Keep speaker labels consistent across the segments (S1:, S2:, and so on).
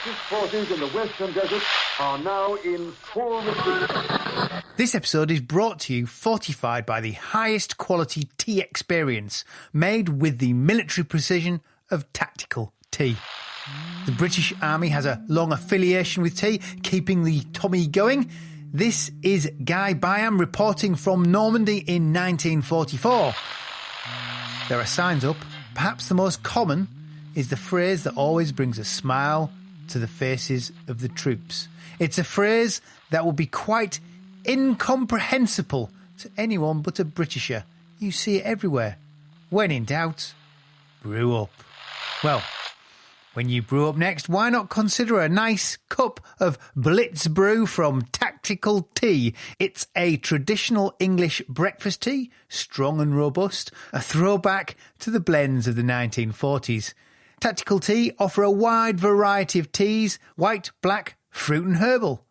S1: British forces in the Western Desert are now in full retreat.
S2: This episode is brought to you fortified by the highest quality tea experience, made with the military precision of tactical tea. The British Army has a long affiliation with tea, keeping the Tommy going. This is Guy Byam reporting from Normandy in 1944. There are signs up. Perhaps the most common is the phrase that always brings a smile to the faces of the troops. It's a phrase that would be quite incomprehensible to anyone but a Britisher. You see it everywhere. When in doubt, brew up. Well, when you brew up next, why not consider a nice cup of Blitz brew from Tactical Tea? It's a traditional English breakfast tea, strong and robust, a throwback to the blends of the 1940s. Tactical Tea offer a wide variety of teas, white, black, fruit and herbal.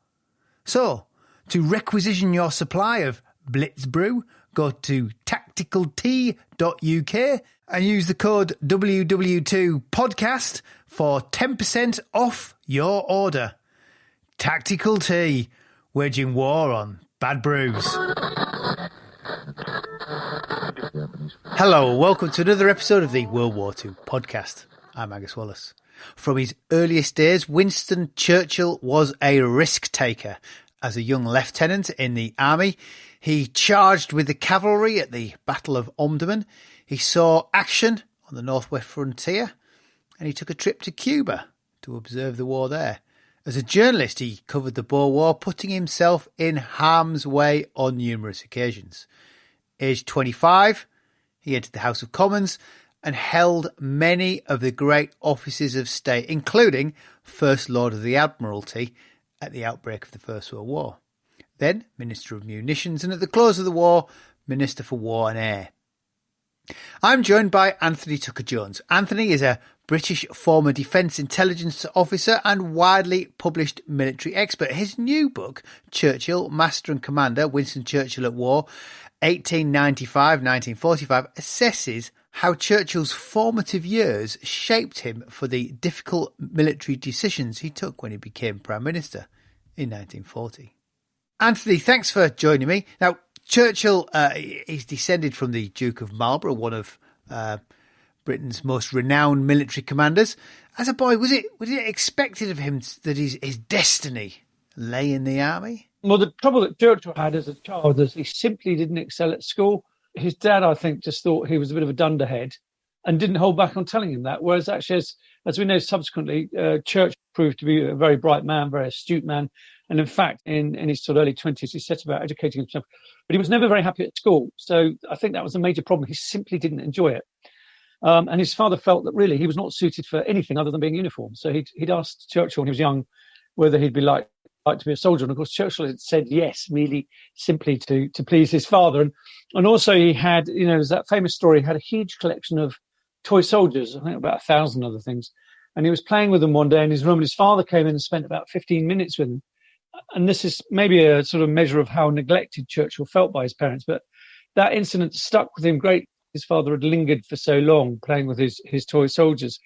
S2: So, to requisition your supply of Blitz brew, go to tacticaltea.uk and use the code WW2podcast for 10% off your order. Tactical Tea, waging war on bad brews. Hello, welcome to another episode of the World War II podcast. I'm Angus Wallace. From his earliest days, Winston Churchill was a risk taker. As a young lieutenant in the army, he charged with the cavalry at the Battle of Omdurman. He saw action on the northwest frontier, and he took a trip to Cuba to observe the war there. As a journalist, he covered the Boer War, putting himself in harm's way on numerous occasions. Aged 25, he entered the House of Commons and held many of the great offices of state, including First Lord of the Admiralty at the outbreak of the First World War. Then Minister of Munitions, and at the close of the war, Minister for War and Air. I'm joined by Anthony Tucker-Jones. Anthony is a British former Defence Intelligence Officer and widely published military expert. His new book, Churchill, Master and Commander, Winston Churchill at War, 1895-1945, assesses how Churchill's formative years shaped him for the difficult military decisions he took when he became Prime Minister in 1940. Anthony, thanks for joining me. Now, Churchill is descended from the Duke of Marlborough, one of Britain's most renowned military commanders. As a boy, was it expected of him that his destiny lay in the army?
S3: Well, the trouble that Churchill had as a child is he simply didn't excel at school. His dad, I think, just thought he was a bit of a dunderhead and didn't hold back on telling him that. Whereas actually, as we know subsequently, Churchill proved to be a very bright man, very astute man. And in fact, in his sort of early 20s, he set about educating himself. But he was never very happy at school. So I think that was a major problem. He simply didn't enjoy it. And his father felt that really he was not suited for anything other than being in uniform. So he'd asked Churchill when he was young whether he'd be like to be a soldier. And of course, Churchill had said yes, really simply to please his father. And also he had, there's that famous story, he had a huge collection of toy soldiers, I think about 1,000 other things. And he was playing with them one day in his room, and his father came in and spent about 15 minutes with him. And this is maybe a sort of measure of how neglected Churchill felt by his parents. But that incident stuck with him great. His father had lingered for so long playing with his toy soldiers.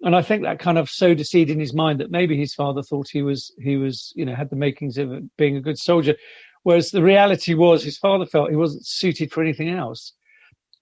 S3: And I think that kind of sowed a seed in his mind that maybe his father thought he was, had the makings of being a good soldier. Whereas the reality was his father felt he wasn't suited for anything else.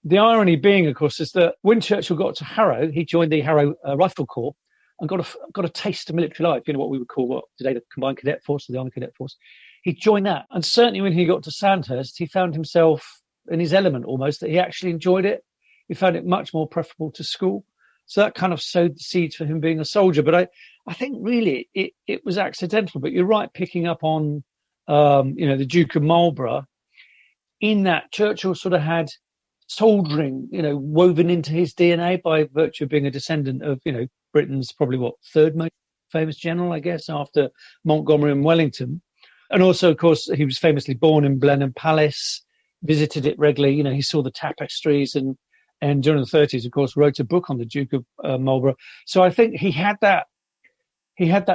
S3: The irony being, of course, is that when Churchill got to Harrow, he joined the Harrow Rifle Corps and got a taste of military life, what we would call today the Combined Cadet Force or the Army Cadet Force. He joined that. And certainly when he got to Sandhurst, he found himself in his element almost, that he actually enjoyed it. He found it much more preferable to school. So that kind of sowed the seeds for him being a soldier. But I think really it was accidental. But you're right, picking up on, the Duke of Marlborough, in that Churchill sort of had soldiering, woven into his DNA by virtue of being a descendant of, Britain's probably third most famous general, I guess, after Montgomery and Wellington. And also, of course, he was famously born in Blenheim Palace, visited it regularly. He saw the tapestries and during the 30s, of course, wrote a book on the Duke of Marlborough. So I think he had that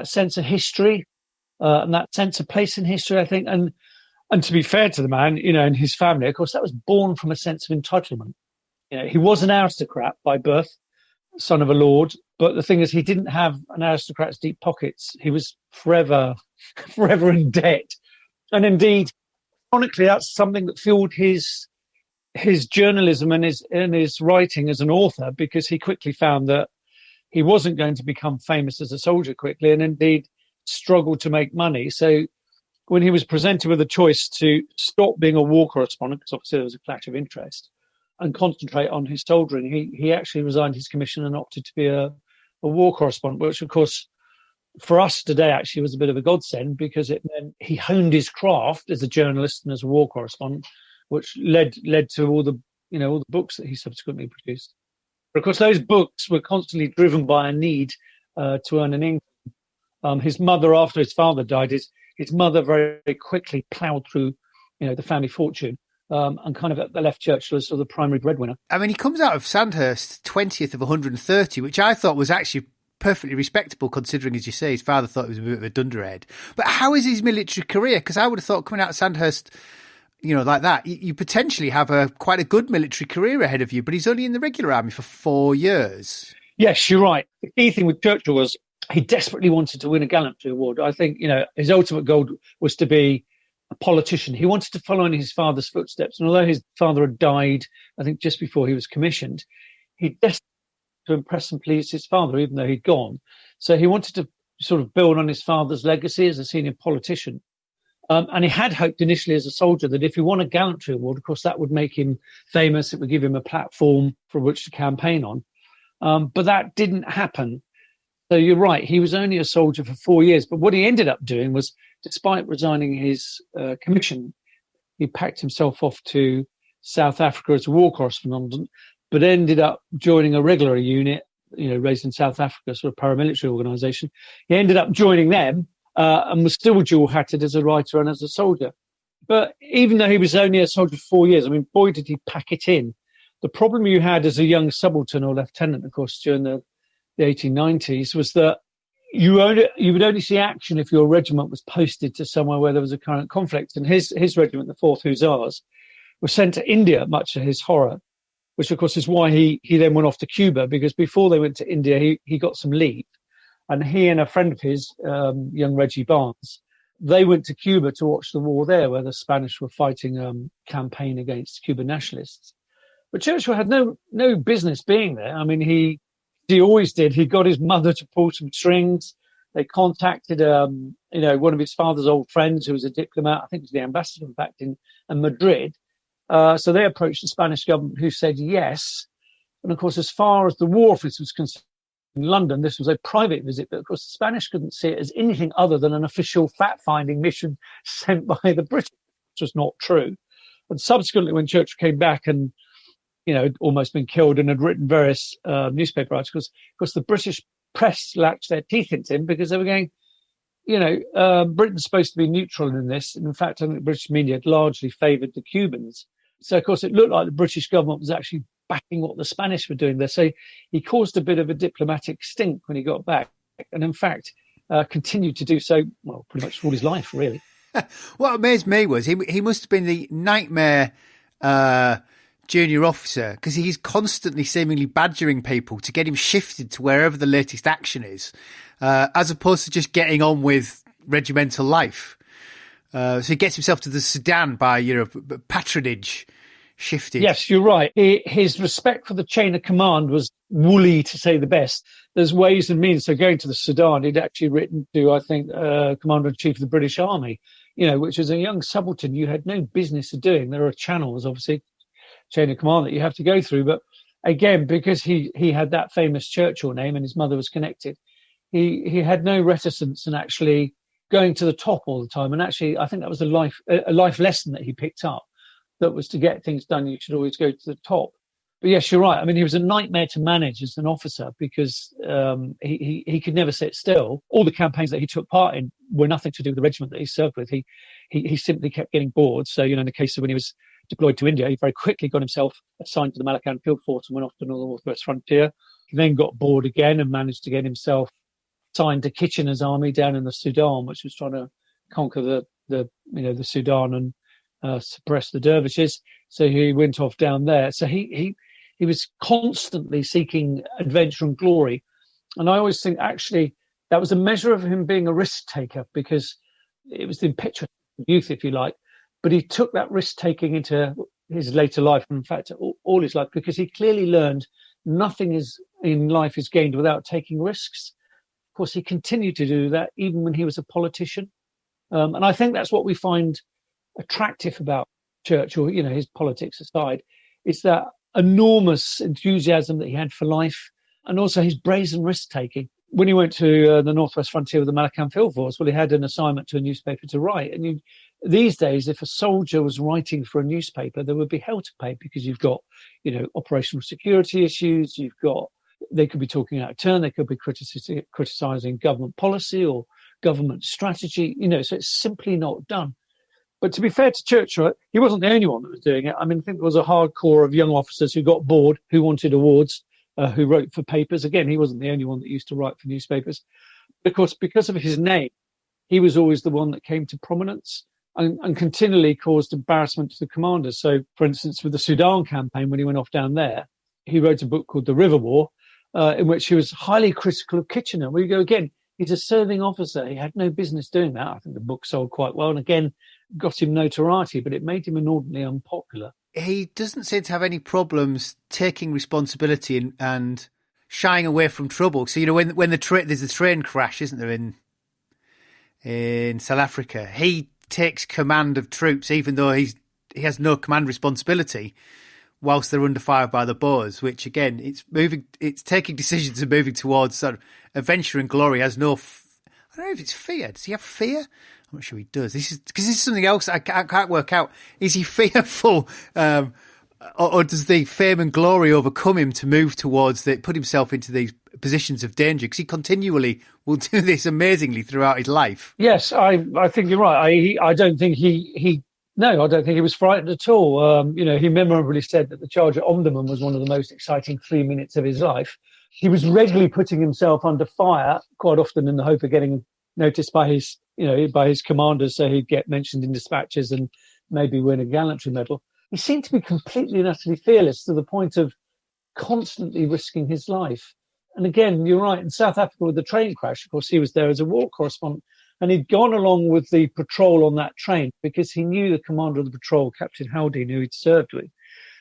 S3: sense of history and that sense of place in history, I think. And to be fair to the man, and his family, of course, that was born from a sense of entitlement. He was an aristocrat by birth, son of a lord, But the thing is, he didn't have an aristocrat's deep pockets. He was forever in debt. And indeed, ironically, that's something that fueled his journalism and his writing as an author, because he quickly found that he wasn't going to become famous as a soldier quickly, and indeed struggled to make money. So when he was presented with a choice to stop being a war correspondent, because obviously there was a clash of interest, and concentrate on his soldiering, he actually resigned his commission and opted to be a war correspondent, which of course for us today actually was a bit of a godsend, because it meant he honed his craft as a journalist and as a war correspondent, which led to all the books that he subsequently produced. But of course, those books were constantly driven by a need to earn an income. His mother, after his father died, his mother very, very quickly ploughed through, the family fortune, and kind of left Churchill as sort of the primary breadwinner.
S2: I mean, he comes out of Sandhurst 20th of 130, which I thought was actually perfectly respectable, considering, as you say, his father thought he was a bit of a dunderhead. But how is his military career? Because I would have thought coming out of Sandhurst, like that, you potentially have quite a good military career ahead of you, but he's only in the regular army for 4 years.
S3: Yes, you're right. The key thing with Churchill was he desperately wanted to win a gallantry award. I think, his ultimate goal was to be a politician. He wanted to follow in his father's footsteps. And although his father had died, I think just before he was commissioned, he desperately to impress and please his father, even though he'd gone. So he wanted to sort of build on his father's legacy as a senior politician. And he had hoped initially as a soldier that if he won a gallantry award, of course, that would make him famous. It would give him a platform for which to campaign on. But that didn't happen. So you're right. He was only a soldier for 4 years. But what he ended up doing was, despite resigning his commission, he packed himself off to South Africa as a war correspondent, but ended up joining a regular unit, raised in South Africa, sort of paramilitary organisation. He ended up joining them. And was still dual-hatted as a writer and as a soldier. But even though he was only a soldier for 4 years, I mean, boy, did he pack it in. The problem you had as a young subaltern or lieutenant, of course, during the 1890s, was that you would only see action if your regiment was posted to somewhere where there was a current conflict. And his regiment, the 4th Hussars, was sent to India, much to his horror, which, of course, is why he then went off to Cuba, because before they went to India, he got some leave. And he and a friend of his, young Reggie Barnes, they went to Cuba to watch the war there, where the Spanish were fighting campaign against Cuban nationalists. But Churchill had no business being there. I mean, he always did. He got his mother to pull some strings. They contacted, one of his father's old friends who was a diplomat. I think it was the ambassador, in fact, in Madrid. So they approached the Spanish government, who said yes. And of course, as far as the War Office was concerned, in London, this was a private visit, but of course the Spanish couldn't see it as anything other than an official fact-finding mission sent by the British, which was not true. And subsequently, when Churchill came back and, had almost been killed and had written various newspaper articles, of course the British press latched their teeth into him, because they were going, Britain's supposed to be neutral in this. And in fact, I think the British media had largely favoured the Cubans. So, of course, it looked like the British government was actually backing what the Spanish were doing there. So he caused a bit of a diplomatic stink when he got back, and in fact continued to do so, well, pretty much all his life, really.
S2: What amazed me was he must have been the nightmare junior officer, because he's constantly seemingly badgering people to get him shifted to wherever the latest action is, as opposed to just getting on with regimental life. So he gets himself to the Sudan by, patronage shifted.
S3: Yes, you're right. His respect for the chain of command was woolly, to say the best. There's ways and means. So going to the Sudan, he'd actually written to, I think, Commander-in-Chief of the British Army, which as a young subaltern, you had no business of doing. There are channels, obviously, chain of command that you have to go through. But again, because he had that famous Churchill name and his mother was connected, he had no reticence in actually going to the top all the time. And actually, I think that was a life lesson that he picked up. That was, to get things done, you should always go to the top. But yes, you're right. I mean, he was a nightmare to manage as an officer, because he could never sit still. All the campaigns that he took part in were nothing to do with the regiment that he served with. He simply kept getting bored. So, in the case of when he was deployed to India, he very quickly got himself assigned to the Malakand Field Force and went off to the northwest frontier. He then got bored again and managed to get himself assigned to Kitchener's army down in the Sudan, which was trying to conquer the Sudan and suppress the dervishes. So he went off down there. So he was constantly seeking adventure and glory. And I always think actually that was a measure of him being a risk taker, because it was the impetuous youth, if you like, but he took that risk taking into his later life, and in fact all his life, because he clearly learned nothing is in life is gained without taking risks. Of course, he continued to do that even when he was a politician. And I think that's what we find attractive about Churchill, his politics aside, is that enormous enthusiasm that he had for life, and also his brazen risk-taking. When he went to the northwest frontier with the Malakand Field Force, well, he had an assignment to a newspaper to write. And these days, if a soldier was writing for a newspaper, there would be hell to pay, because you've got, operational security issues. They could be talking out of turn. They could be criticizing government policy or government strategy, so it's simply not done. But to be fair to Churchill, he wasn't the only one that was doing it. I mean, I think there was a hardcore of young officers who got bored, who wanted awards, who wrote for papers. Again, he wasn't the only one that used to write for newspapers. Of course, because of his name, he was always the one that came to prominence and continually caused embarrassment to the commanders. So, for instance, with the Sudan campaign, when he went off down there, he wrote a book called The River War, in which he was highly critical of Kitchener. Where you go again, he's a serving officer. He had no business doing that. I think the book sold quite well, and again, got him notoriety, but it made him inordinately unpopular.
S2: He doesn't seem to have any problems taking responsibility and shying away from trouble. So, when there's a train crash, isn't there, in South Africa, he takes command of troops, even though he has no command responsibility, whilst they're under fire by the Boers, which again, it's taking decisions and moving towards sort of adventure and glory. Has no, I don't know if it's fear. Does he have fear? I'm not sure he does. This is something else I can't work out. Is he fearful, or does the fame and glory overcome him to move towards put himself into these positions of danger? Because he continually will do this amazingly throughout his life.
S3: Yes, I think you're right. I don't think I don't think he was frightened at all. He memorably said that the charge at Omdurman was one of the most exciting 3 minutes of his life. He was regularly putting himself under fire, quite often in the hope of getting noticed by his commanders, so he'd get mentioned in dispatches and maybe win a gallantry medal. He seemed to be completely and utterly fearless, to the point of constantly risking his life. And again, you're right, in South Africa with the train crash, of course, he was there as a war correspondent, and he'd gone along with the patrol on that train because he knew the commander of the patrol, Captain Haldane, who he'd served with.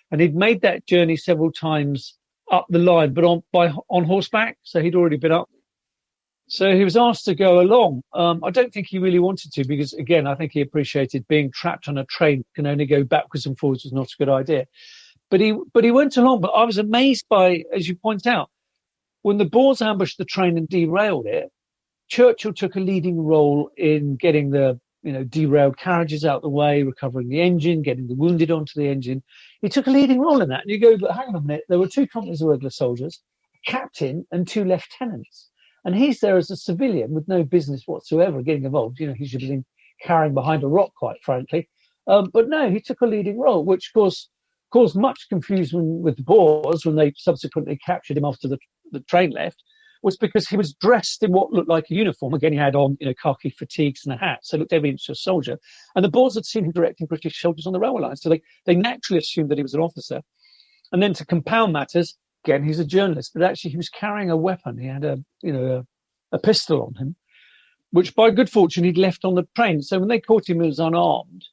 S3: And he'd made that journey several times up the line, but on horseback, so he'd already been up. So he was asked to go along. I don't think he really wanted to, because, again, I think he appreciated being trapped on a train can only go backwards and forwards was not a good idea. But he went along. But I was amazed by, as you point out, when the Boers ambushed the train and derailed it, Churchill took a leading role in getting the derailed carriages out of the way, recovering the engine, getting the wounded onto the engine. He took a leading role in that. And you go, but hang on a minute, there were 2 companies of regular soldiers, a captain and 2 lieutenants. And he's there as a civilian with no business whatsoever getting involved. He should have been carrying behind a rock, quite frankly. But no, he took a leading role, which caused much confusion with the Boers when they subsequently captured him after the train left, was because he was dressed in what looked like a uniform. Again, he had on khaki fatigues and a hat, so it looked every inch a soldier. And the Boers had seen him directing British soldiers on the railway line, so they naturally assumed that he was an officer. And then to compound matters, again, he's a journalist, but actually he was carrying a weapon. He had a pistol on him, which by good fortune he'd left on the train. So when they caught him, he was unarmed.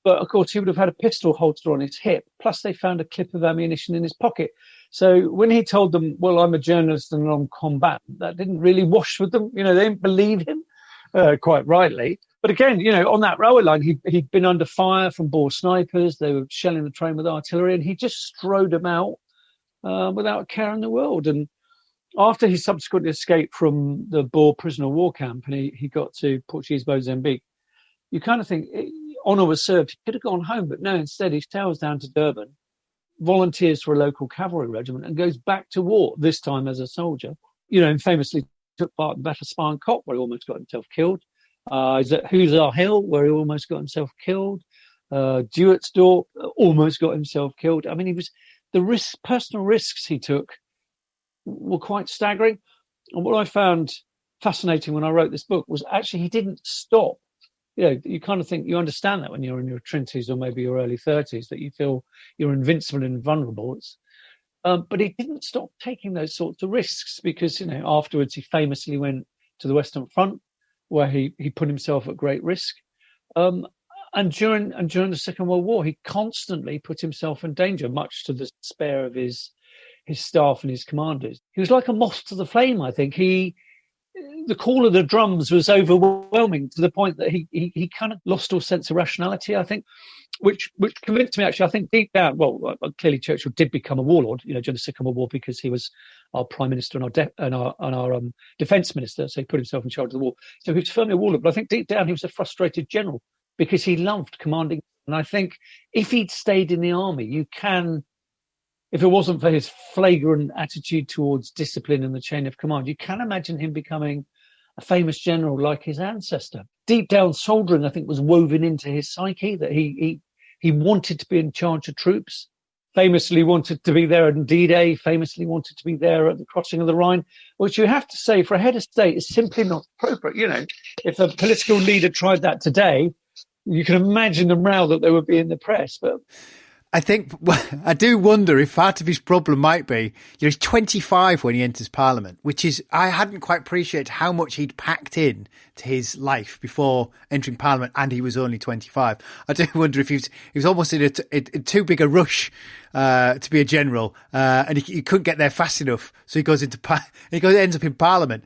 S3: But of course, he would have had a pistol holster on his hip. Plus, they found a clip of ammunition in his pocket. So when he told them, well, I'm a journalist and I'm combatant, that didn't really wash with them. They didn't believe him, quite rightly. But again, on that railway line, he'd been under fire from Boer snipers. They were shelling the train with artillery, and he just strode them out without a care in the world. And after he subsequently escaped from the Boer prisoner of war camp and he got to Portuguese Mozambique, you kind of think honour was served. He could have gone home, but no, instead he sails down to Durban, volunteers for a local cavalry regiment and goes back to war, this time as a soldier. And famously took part in the Battle of Spine Kop, where he almost got himself killed. Is at Hussar Hill, where he almost got himself killed. Duartsdorp almost got himself killed. I mean, the personal risks he took were quite staggering. And what I found fascinating when I wrote this book was actually he didn't stop. You kind of think you understand that when you're in your 20s or maybe your early 30s, that you feel you're invincible and invulnerable. But he didn't stop taking those sorts of risks because, afterwards he famously went to the Western Front where he put himself at great risk. And during the Second World War, he constantly put himself in danger, much to the despair of his staff and his commanders. He was like a moth to the flame, I think. The call of the drums was overwhelming to the point that he kind of lost all sense of rationality, I think, which convinced me, actually, I think deep down, clearly Churchill did become a warlord, during the Second World War because he was our prime minister and our defence minister, so he put himself in charge of the war. So he was firmly a warlord, but I think deep down he was a frustrated general because he loved commanding. And I think if he'd stayed in the army, if it wasn't for his flagrant attitude towards discipline and the chain of command, you can imagine him becoming a famous general like his ancestor. Deep down, soldiering, I think, was woven into his psyche, that he wanted to be in charge of troops, famously wanted to be there at D-Day, famously wanted to be there at the crossing of the Rhine, which you have to say, for a head of state, is simply not appropriate. If a political leader tried that today, you can imagine the row that there would be in the press. But
S2: I do wonder if part of his problem might be, he's 25 when he enters Parliament, which is, I hadn't quite appreciated how much he'd packed in to his life before entering Parliament, and he was only 25. I do wonder if he was almost in too big a rush to be a general, and he couldn't get there fast enough, so he ends up in Parliament.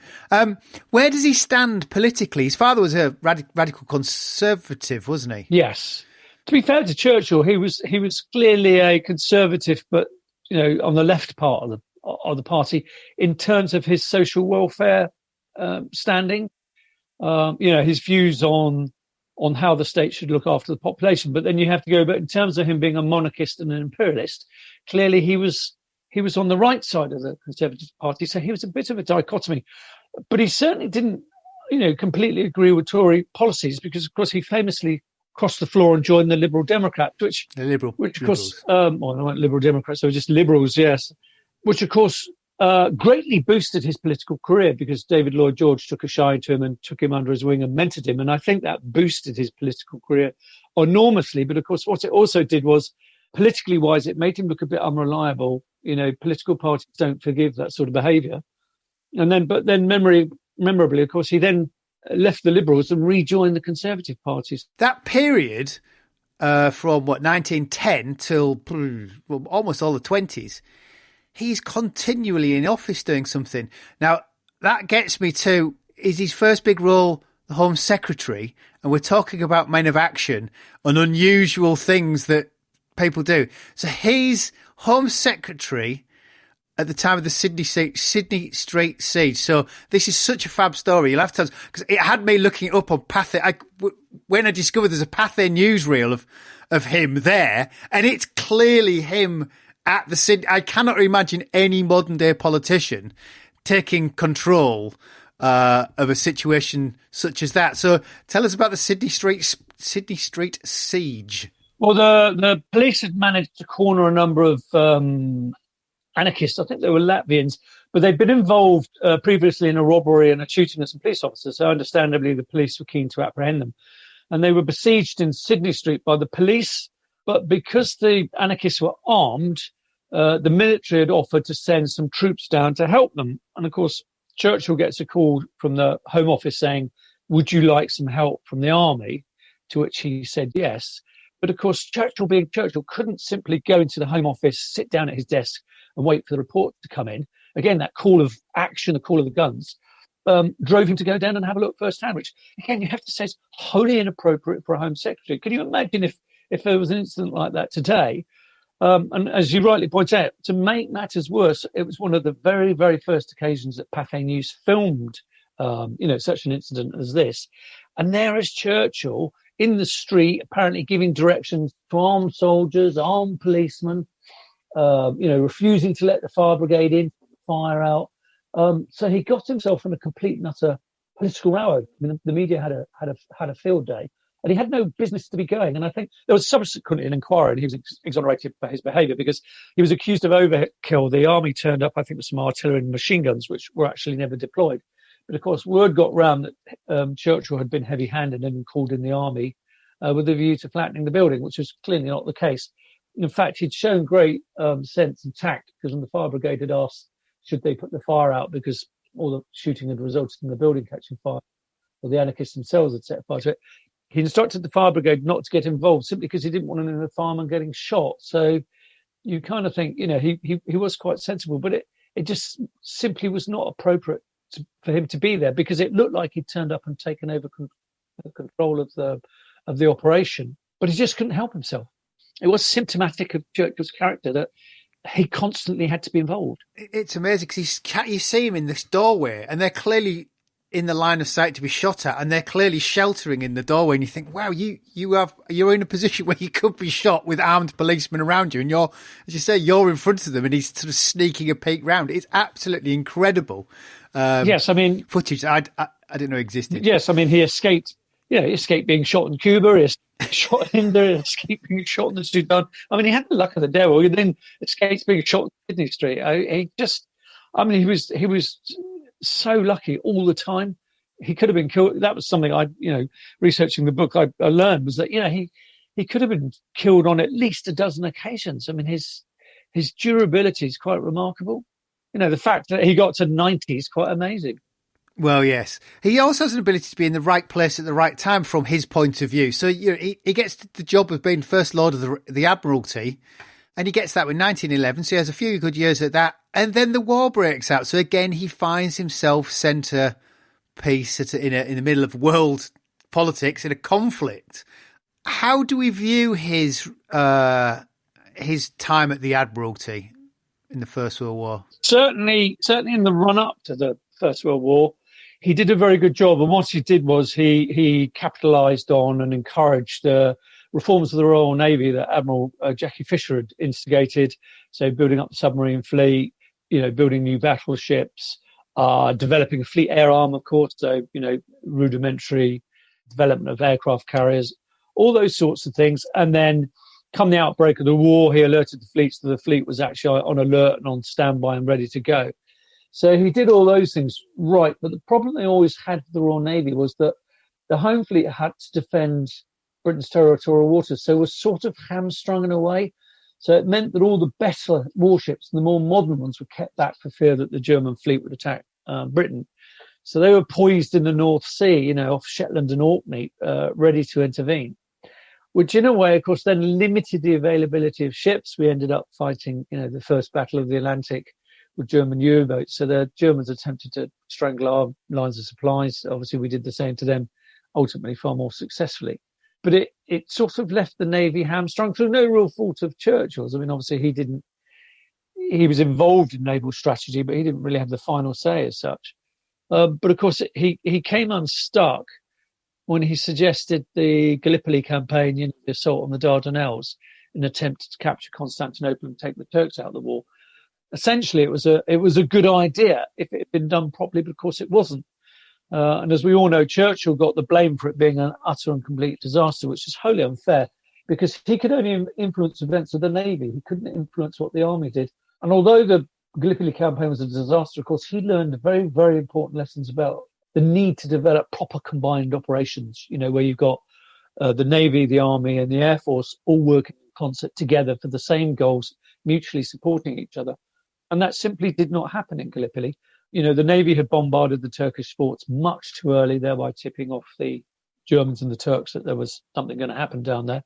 S2: Where does he stand politically? His father was a radical conservative, wasn't he?
S3: Yes. To be fair to Churchill, he was clearly a conservative, but on the left part of the party in terms of his social welfare standing. His views on how the state should look after the population. But then you have to go. But in terms of him being a monarchist and an imperialist, clearly he was on the right side of the Conservative Party. So he was a bit of a dichotomy. But he certainly didn't, completely agree with Tory policies because, of course, he famously crossed the floor and joined the Liberal Democrats, which of course, they weren't Liberal Democrats, they were just Liberals, yes, which of course greatly boosted his political career because David Lloyd George took a shine to him and took him under his wing and mentored him. And I think that boosted his political career enormously. But of course, what it also did was, politically wise, it made him look a bit unreliable. Political parties don't forgive that sort of behaviour. But then memorably, of course, he then left the Liberals and rejoined the Conservative parties.
S2: That period, from 1910 till almost all the 20s, he's continually in office doing something. Now, that gets me to, is his first big role the Home Secretary? And we're talking about men of action and unusual things that people do. So he's Home Secretary at the time of the Sydney Strait Siege. So this is such a fab story. You'll have to, because it had me looking it up on Pathé. When I discovered there's a Pathé newsreel of him there, and it's clearly him at the Sydney. I cannot imagine any modern day politician taking control of a situation such as that. So tell us about the Sydney Strait Siege.
S3: Well, the police had managed to corner a number of anarchists. I think they were Latvians, but they'd been involved previously in a robbery and a shooting at some police officers. So understandably, the police were keen to apprehend them. And they were besieged in Sydney Street by the police. But because the anarchists were armed, the military had offered to send some troops down to help them. And of course, Churchill gets a call from the Home Office saying, "Would you like some help from the army?" To which he said yes. But of course, Churchill, being Churchill, couldn't simply go into the Home Office, sit down at his desk and wait for the report to come in. Again, that call of action, the call of the guns, drove him to go down and have a look firsthand, which, again, you have to say is wholly inappropriate for a Home Secretary. Can you imagine if there was an incident like that today? And as you rightly point out, to make matters worse, it was one of the very, very first occasions that Pathé News filmed, such an incident as this. And there is Churchill in the street, apparently giving directions to armed soldiers, armed policemen, refusing to let the fire brigade in, fire out. So he got himself in a complete and utter political row. I mean, the media had a field day, and he had no business to be going. And I think there was subsequently an inquiry, and he was exonerated for his behaviour because he was accused of overkill. The army turned up, I think, with some artillery and machine guns, which were actually never deployed. But of course, word got round that Churchill had been heavy-handed and called in the army with a view to flattening the building, which was clearly not the case. In fact, he'd shown great sense and tact, because when the fire brigade had asked should they put the fire out because all the shooting had resulted in the building catching fire, or the anarchists themselves had set fire to it, he instructed the fire brigade not to get involved simply because he didn't want any of the firemen getting shot. So you kind of think, he was quite sensible, but it just simply was not appropriate for him to be there, because it looked like he'd turned up and taken over control of the operation, but he just couldn't help himself. It was symptomatic of Churchill's character that he constantly had to be involved.
S2: It's amazing because you see him in this doorway and they're clearly in the line of sight to be shot at, and they're clearly sheltering in the doorway, and you think, wow, you're in a position where you could be shot with armed policemen around you, and you're, as you say, you're in front of them and he's sort of sneaking a peek round. It's absolutely incredible.
S3: Yes, I mean,
S2: footage I didn't know existed.
S3: Yes, I mean, he escaped being shot in Cuba, he escaped shot in India, he escaped being shot in the Sudan. I mean, he had the luck of the devil. He then escaped being shot in Sydney Street. He was so lucky all the time. He could have been killed. That was something researching the book, I learned was that, he could have been killed on at least a dozen occasions. I mean, his durability is quite remarkable. The fact that he got to 90 is quite amazing.
S2: Well, yes. He also has an ability to be in the right place at the right time from his point of view. So he gets the job of being First Lord of the Admiralty, and he gets that with 1911. So he has a few good years at that. And then the war breaks out. So again, he finds himself centre piece in the middle of world politics, in a conflict. How do we view his time at the Admiralty in the First World War?
S3: Certainly in the run-up to the First World War, he did a very good job. And what he did was he capitalised on and encouraged the reforms of the Royal Navy that Admiral Jackie Fisher had instigated. So building up the submarine fleet, building new battleships, developing a fleet air arm, of course. So, rudimentary development of aircraft carriers, all those sorts of things. And then come the outbreak of the war, he alerted the fleet so the fleet was actually on alert and on standby and ready to go. So he did all those things right. But the problem they always had with the Royal Navy was that the home fleet had to defend Britain's territorial waters, so it was sort of hamstrung in a way. So it meant that all the better warships and the more modern ones were kept back for fear that the German fleet would attack Britain. So they were poised in the North Sea, off Shetland and Orkney, ready to intervene, which in a way, of course, then limited the availability of ships. We ended up fighting, the first Battle of the Atlantic with German U-boats. So the Germans attempted to strangle our lines of supplies. Obviously, we did the same to them, ultimately far more successfully. But it sort of left the Navy hamstrung through no real fault of Churchill's. I mean, obviously, he was involved in naval strategy, but he didn't really have the final say as such. But of course, he came unstuck when he suggested the Gallipoli campaign, the assault on the Dardanelles, in an attempt to capture Constantinople and take the Turks out of the war. Essentially, it was a good idea if it had been done properly, but of course it wasn't. And as we all know, Churchill got the blame for it being an utter and complete disaster, which is wholly unfair, because he could only influence events of the Navy. He couldn't influence what the army did. And although the Gallipoli campaign was a disaster, of course, he learned very, very important lessons about the need to develop proper combined operations, where you've got the Navy, the Army and the Air Force all working in concert together for the same goals, mutually supporting each other. And that simply did not happen in Gallipoli. The Navy had bombarded the Turkish forts much too early, thereby tipping off the Germans and the Turks that there was something going to happen down there.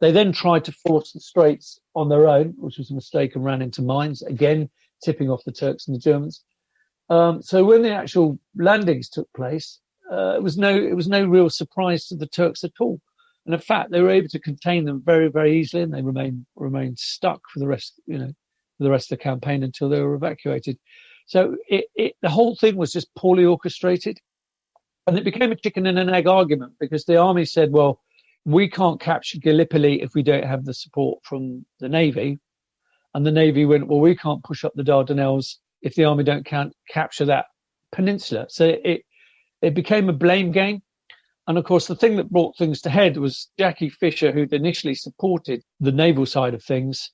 S3: They then tried to force the straits on their own, which was a mistake, and ran into mines, again tipping off the Turks and the Germans. So when the actual landings took place, it was no real surprise to the Turks at all. And in fact, they were able to contain them very, very easily, and they remained stuck for the rest of the campaign until they were evacuated. So the whole thing was just poorly orchestrated, and it became a chicken and an egg argument, because the army said, well, we can't capture Gallipoli if we don't have the support from the Navy. And the Navy went, well, we can't push up the Dardanelles if the army don't capture that peninsula. So it became a blame game. And of course, the thing that brought things to head was Jackie Fisher, who'd initially supported the naval side of things,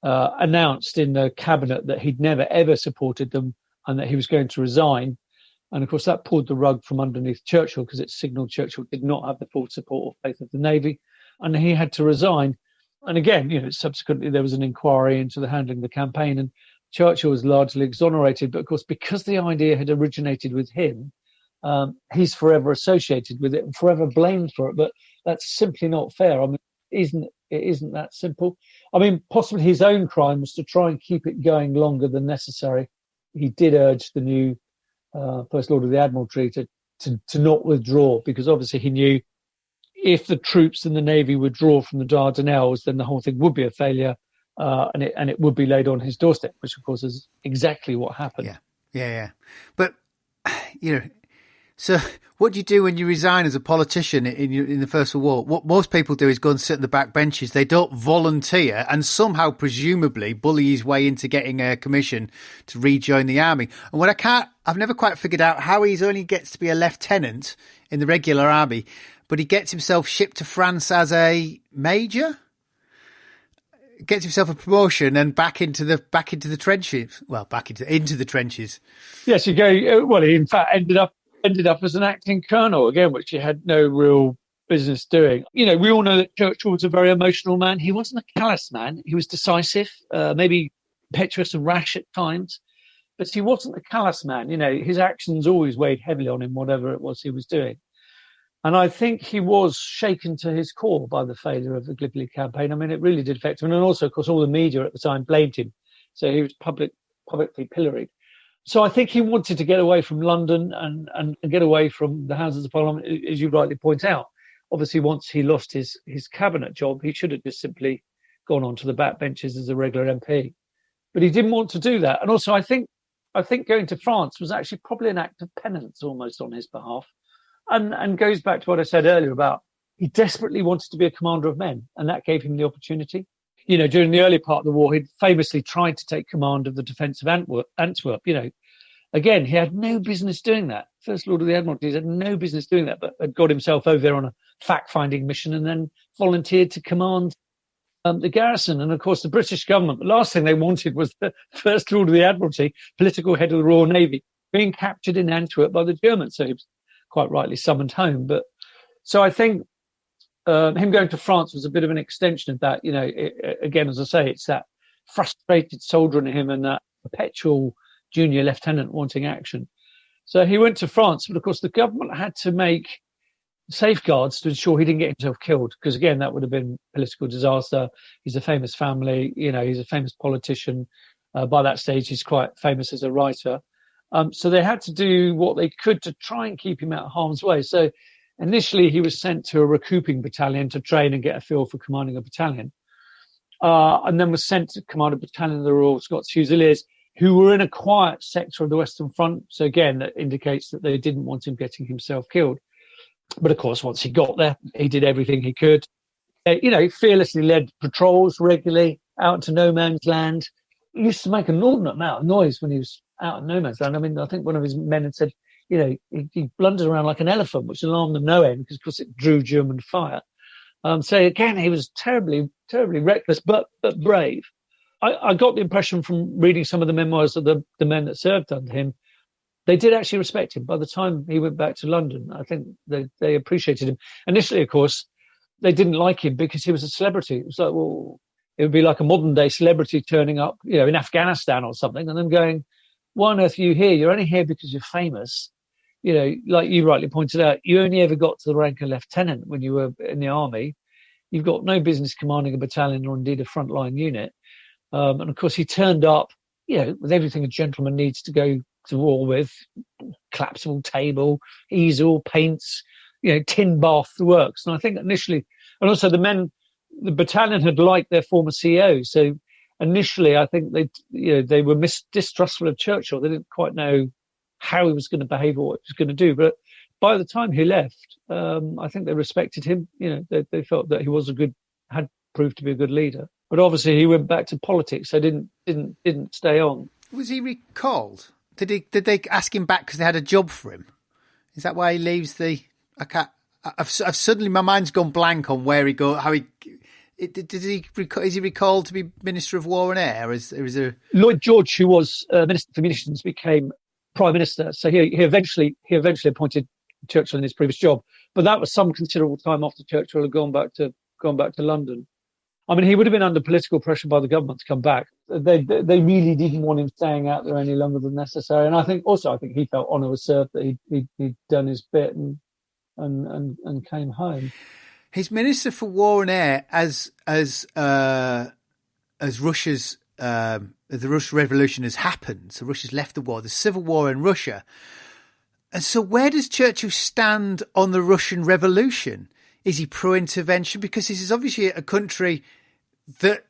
S3: announced in the cabinet that he'd never, ever supported them and that he was going to resign. And of course, that pulled the rug from underneath Churchill, because it signalled Churchill did not have the full support or faith of the Navy, and he had to resign. And again, subsequently there was an inquiry into the handling of the campaign, and Churchill was largely exonerated. But of course, because the idea had originated with him, he's forever associated with it and forever blamed for it. But that's simply not fair. I mean, it isn't that simple. I mean, possibly his own crime was to try and keep it going longer than necessary. He did urge the new First Lord of the Admiralty to not withdraw, because obviously he knew if the troops in the Navy withdraw from the Dardanelles, then the whole thing would be a failure, and it would be laid on his doorstep, which of course is exactly what happened.
S2: Yeah. But so what do you do when you resign as a politician in the First World War? What most people do is go and sit in the back benches. They don't volunteer and somehow, presumably, bully his way into getting a commission to rejoin the army. And I've never quite figured out how he only gets to be a lieutenant in the regular army, but he gets himself shipped to France as a major. Gets himself a promotion and back into the trenches. Well, into the trenches.
S3: Yes, you go. Well, he in fact ended up as an acting colonel again, which he had no real business doing. We all know that Churchill was a very emotional man. He wasn't a callous man. He was decisive, maybe impetuous and rash at times, but he wasn't a callous man. His actions always weighed heavily on him, whatever it was he was doing. And I think he was shaken to his core by the failure of the Gallipoli campaign. I mean, it really did affect him. And also, of course, all the media at the time blamed him. So he was publicly pilloried. So I think he wanted to get away from London and get away from the Houses of Parliament, as you rightly point out. Obviously, once he lost his cabinet job, he should have just simply gone on to the backbenches as a regular MP. But he didn't want to do that. And also, I think going to France was actually probably an act of penance almost on his behalf. And goes back to what I said earlier about he desperately wanted to be a commander of men, and that gave him the opportunity. During the early part of the war, he'd famously tried to take command of the defence of Antwerp. Again, he had no business doing that. First Lord of the Admiralty had no business doing that, but had got himself over there on a fact-finding mission and then volunteered to command the garrison. And of course, the British government, the last thing they wanted was the First Lord of the Admiralty, political head of the Royal Navy, being captured in Antwerp by the Germans. So he was quite rightly summoned home. But so I think him going to France was a bit of an extension of that. Again, as I say, it's that frustrated soldier in him and that perpetual junior lieutenant wanting action. So he went to France, but of course the government had to make safeguards to ensure he didn't get himself killed, because again, that would have been political disaster. He's a famous family, he's a famous politician. By that stage, he's quite famous as a writer. So they had to do what they could to try and keep him out of harm's way. So initially he was sent to a recouping battalion to train and get a feel for commanding a battalion. And then was sent to command a battalion of the Royal Scots Fusiliers, who were in a quiet sector of the Western Front. So again, that indicates that they didn't want him getting himself killed. But of course, once he got there, he did everything he could. Fearlessly led patrols regularly out into no man's land. He used to make an inordinate amount of noise when he was out in no man's land. I mean, I think one of his men had said, he blundered around like an elephant, which alarmed them no end because, of course, it drew German fire. So again, he was terribly, terribly reckless, but brave. I got the impression from reading some of the memoirs of the men that served under him, they did actually respect him. By the time he went back to London, I think they appreciated him. Initially, of course, they didn't like him because he was a celebrity. It was like, well, it would be like a modern day celebrity turning up, in Afghanistan or something, and then going, why on earth are you here? You're only here because you're famous. Like you rightly pointed out, you only ever got to the rank of lieutenant when you were in the army. You've got no business commanding a battalion or indeed a frontline unit. And of course, he turned up, with everything a gentleman needs to go to war with: collapsible table, easel, paints, tin bath, the works. And I think initially, and also the battalion had liked their former CEO. So initially, I think they were distrustful of Churchill. They didn't quite know how he was going to behave or what he was going to do. But by the time he left, I think they respected him. They felt that he was had proved to be a good leader. But obviously, he went back to politics, so didn't stay on.
S2: Was he recalled? Did they ask him back because they had a job for him? Is that why he leaves the? I've suddenly my mind's gone blank on where he go. How he is he recalled to be Minister of War and Air? Or is there
S3: Lloyd George, who was Minister for Munitions, became Prime Minister. So he eventually appointed Churchill in his previous job, but that was some considerable time after Churchill had gone back to London. I mean, he would have been under political pressure by the government to come back. They really didn't want him staying out there any longer than necessary. And I think he felt honour was served that he'd done his bit and came home.
S2: His Minister for War and Air, as Russia's the Russian Revolution has happened, so Russia's left the war, the civil war in Russia. And so where does Churchill stand on the Russian Revolution? Is he pro-intervention? Because this is obviously a country that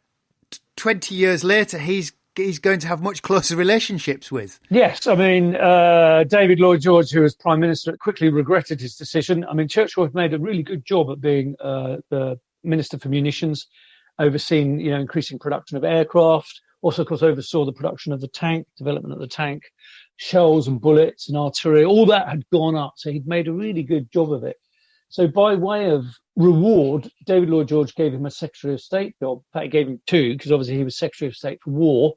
S2: 20 years later he's going to have much closer relationships with.
S3: Yes, I mean, David Lloyd George, who was Prime Minister, quickly regretted his decision. I mean, Churchill had made a really good job at being the Minister for Munitions, overseeing, increasing production of aircraft, also, of course, oversaw the production of the tank, development of the tank, shells and bullets and artillery. All that had gone up, so he'd made a really good job of it. So by way of reward, David Lloyd George gave him a Secretary of State job. In fact, he gave him two, because obviously he was Secretary of State for War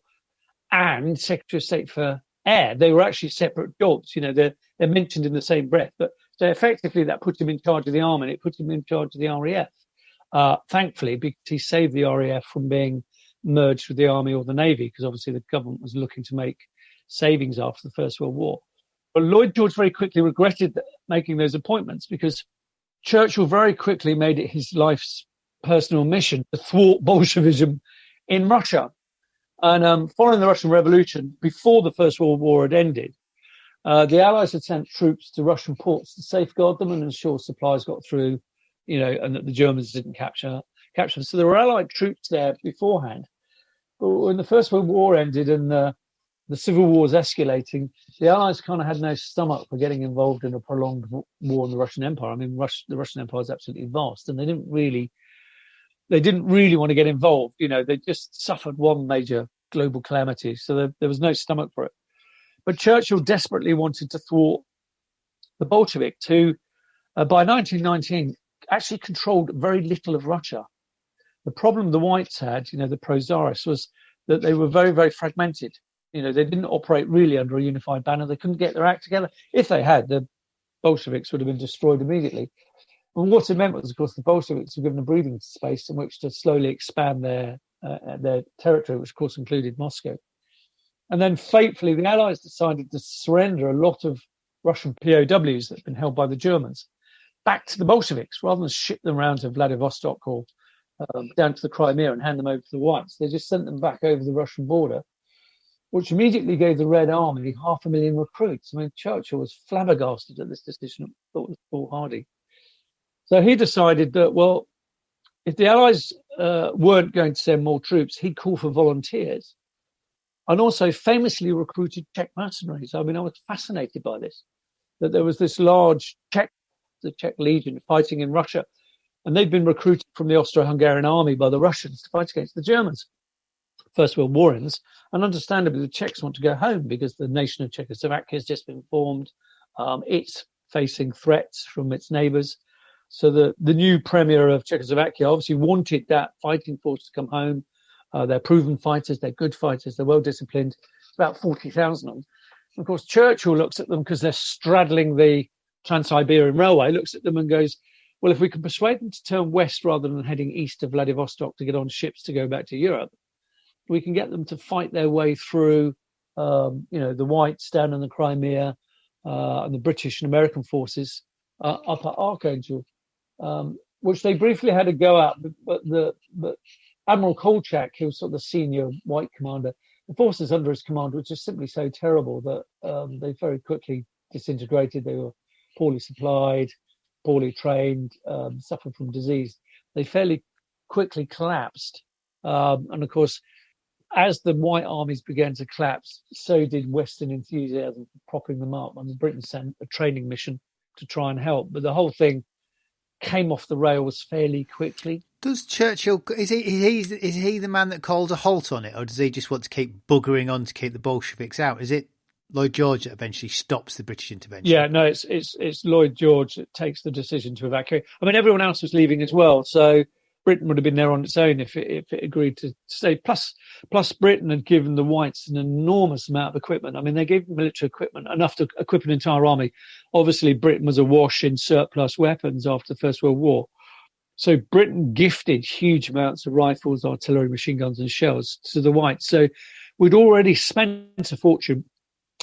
S3: and Secretary of State for Air. They were actually separate jobs. They're mentioned in the same breath. But so effectively, that put him in charge of the army, and it put him in charge of the RAF. Thankfully, because he saved the RAF from being merged with the army or the navy, because obviously the government was looking to make savings after the First World War. But Lloyd George very quickly regretted making those appointments, because Churchill very quickly made it his life's personal mission to thwart Bolshevism in Russia. And following the Russian Revolution, before the First World War had ended, the Allies had sent troops to Russian ports to safeguard them and ensure supplies got through, and that the Germans didn't capture them. So there were Allied troops there beforehand. But when the First World War ended and the civil war was escalating, the Allies kind of had no stomach for getting involved in a prolonged war in the Russian Empire. I mean, the Russian Empire is absolutely vast, and they didn't really want to get involved. They just suffered one major global calamity, so there was no stomach for it. But Churchill desperately wanted to thwart the Bolsheviks, who, by 1919, actually controlled very little of Russia. The problem the Whites had, the pro-Tsarists, was that they were very, very fragmented. They didn't operate really under a unified banner. They couldn't get their act together. If they had, the Bolsheviks would have been destroyed immediately. And what it meant was, of course, the Bolsheviks were given a breathing space in which to slowly expand their territory, which, of course, included Moscow. And then, fatefully, the Allies decided to surrender a lot of Russian POWs that had been held by the Germans back to the Bolsheviks, rather than ship them around to Vladivostok or down to the Crimea and hand them over to the Whites. They just sent them back over the Russian border, which immediately gave the Red Army 500,000 recruits. I mean, Churchill was flabbergasted at this decision, thought it was foolhardy. So he decided that, well, if the Allies weren't going to send more troops, he'd call for volunteers, and also famously recruited Czech mercenaries. I mean, I was fascinated by this, that there was this large the Czech Legion fighting in Russia, and they'd been recruited from the Austro-Hungarian army by the Russians to fight against the Germans. First World War ends, and understandably the Czechs want to go home because the nation of Czechoslovakia has just been formed. It's facing threats from its neighbours. So the new premier of Czechoslovakia obviously wanted that fighting force to come home. They're proven fighters, they're good fighters, they're well disciplined. About 40,000 of them. Of course, Churchill looks at them because they're straddling the Trans-Siberian Railway, looks at them and goes, well, if we can persuade them to turn west rather than heading east to Vladivostok to get on ships to go back to Europe, we can get them to fight their way through, the Whites down in the Crimea and the British and American forces up at Archangel, which they briefly had a go at, but Admiral Kolchak, who was sort of the senior White commander, the forces under his command were just simply so terrible that they very quickly disintegrated. They were poorly supplied, poorly trained, suffered from disease. They fairly quickly collapsed. And of course, as the White armies began to collapse, so did Western enthusiasm for propping them up. And Britain sent a training mission to try and help. But the whole thing came off the rails fairly quickly.
S2: Does Churchill, is he the man that calls a halt on it, or does he just want to keep buggering on to keep the Bolsheviks out? Is it Lloyd George that eventually stops the British intervention? Yeah,
S3: no, it's Lloyd George that takes the decision to evacuate. I mean, everyone else was leaving as well, so Britain would have been there on its own if it agreed to stay. Plus, Britain had given the Whites an enormous amount of equipment. I mean, they gave military equipment, enough to equip an entire army. Obviously, Britain was awash in surplus weapons after the First World War. So Britain gifted huge amounts of rifles, artillery, machine guns and shells to the Whites. So we'd already spent a fortune.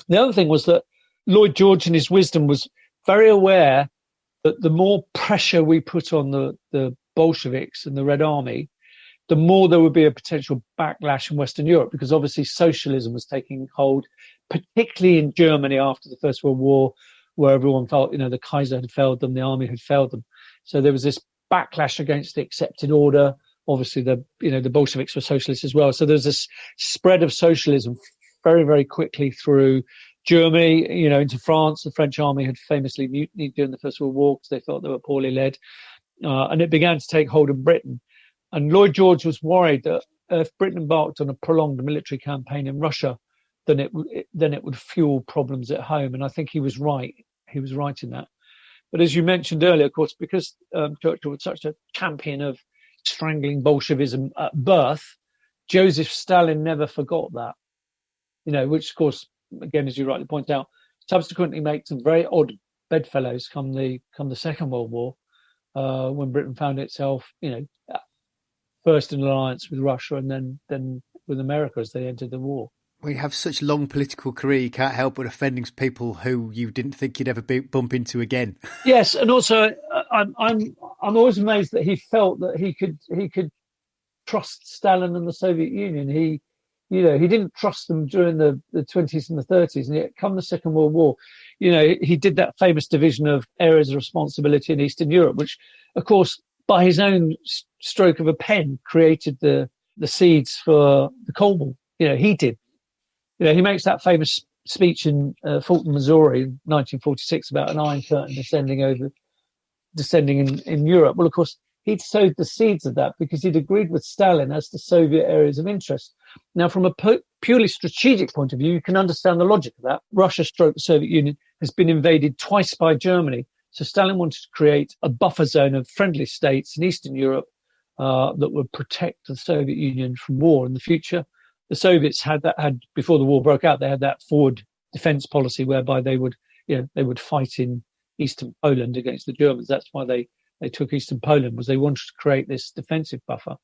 S3: The other thing was that Lloyd George in his wisdom was very aware that the more pressure we put on the Bolsheviks and the Red Army, the more there would be a potential backlash in Western Europe, because obviously socialism was taking hold, particularly in Germany after the First World War, where everyone felt, the Kaiser had failed them, the army had failed them. So there was this backlash against the accepted order. Obviously, the Bolsheviks were socialists as well. So there's this spread of socialism very, very quickly through Germany, into France. The French army had famously mutinied during the First World War because they thought they were poorly led. And it began to take hold in Britain. And Lloyd George was worried that if Britain embarked on a prolonged military campaign in Russia, then it would fuel problems at home. And I think he was right. He was right in that. But as you mentioned earlier, of course, because Churchill was such a champion of strangling Bolshevism at birth, Joseph Stalin never forgot that, which, of course, again, as you rightly point out, subsequently makes some very odd bedfellows come the Second World War, when Britain found itself, first in alliance with Russia and then with America as they entered the war.
S2: When you have such a long political career, you can't help but offending people who you didn't think you'd ever bump into again.
S3: Yes, and also I'm always amazed that he felt that he could trust Stalin and the Soviet Union. He didn't trust them during the 20s and the 30s, and yet come the Second World War, he did that famous division of areas of responsibility in Eastern Europe, which, of course, by his own stroke of a pen, created the seeds for the Cold War. He did. He makes that famous speech in Fulton, Missouri, in 1946, about an Iron Curtain descending in Europe. Well, of course, he'd sowed the seeds of that because he'd agreed with Stalin as to Soviet areas of interest. Now, from a purely strategic point of view, you can understand the logic of that. Russia, the Soviet Union, has been invaded twice by Germany. So Stalin wanted to create a buffer zone of friendly states in Eastern Europe that would protect the Soviet Union from war in the future. The Soviets had before the war broke out, they had that forward defense policy whereby they would fight in Eastern Poland against the Germans. That's why they took Eastern Poland, was they wanted to create this defensive buffer.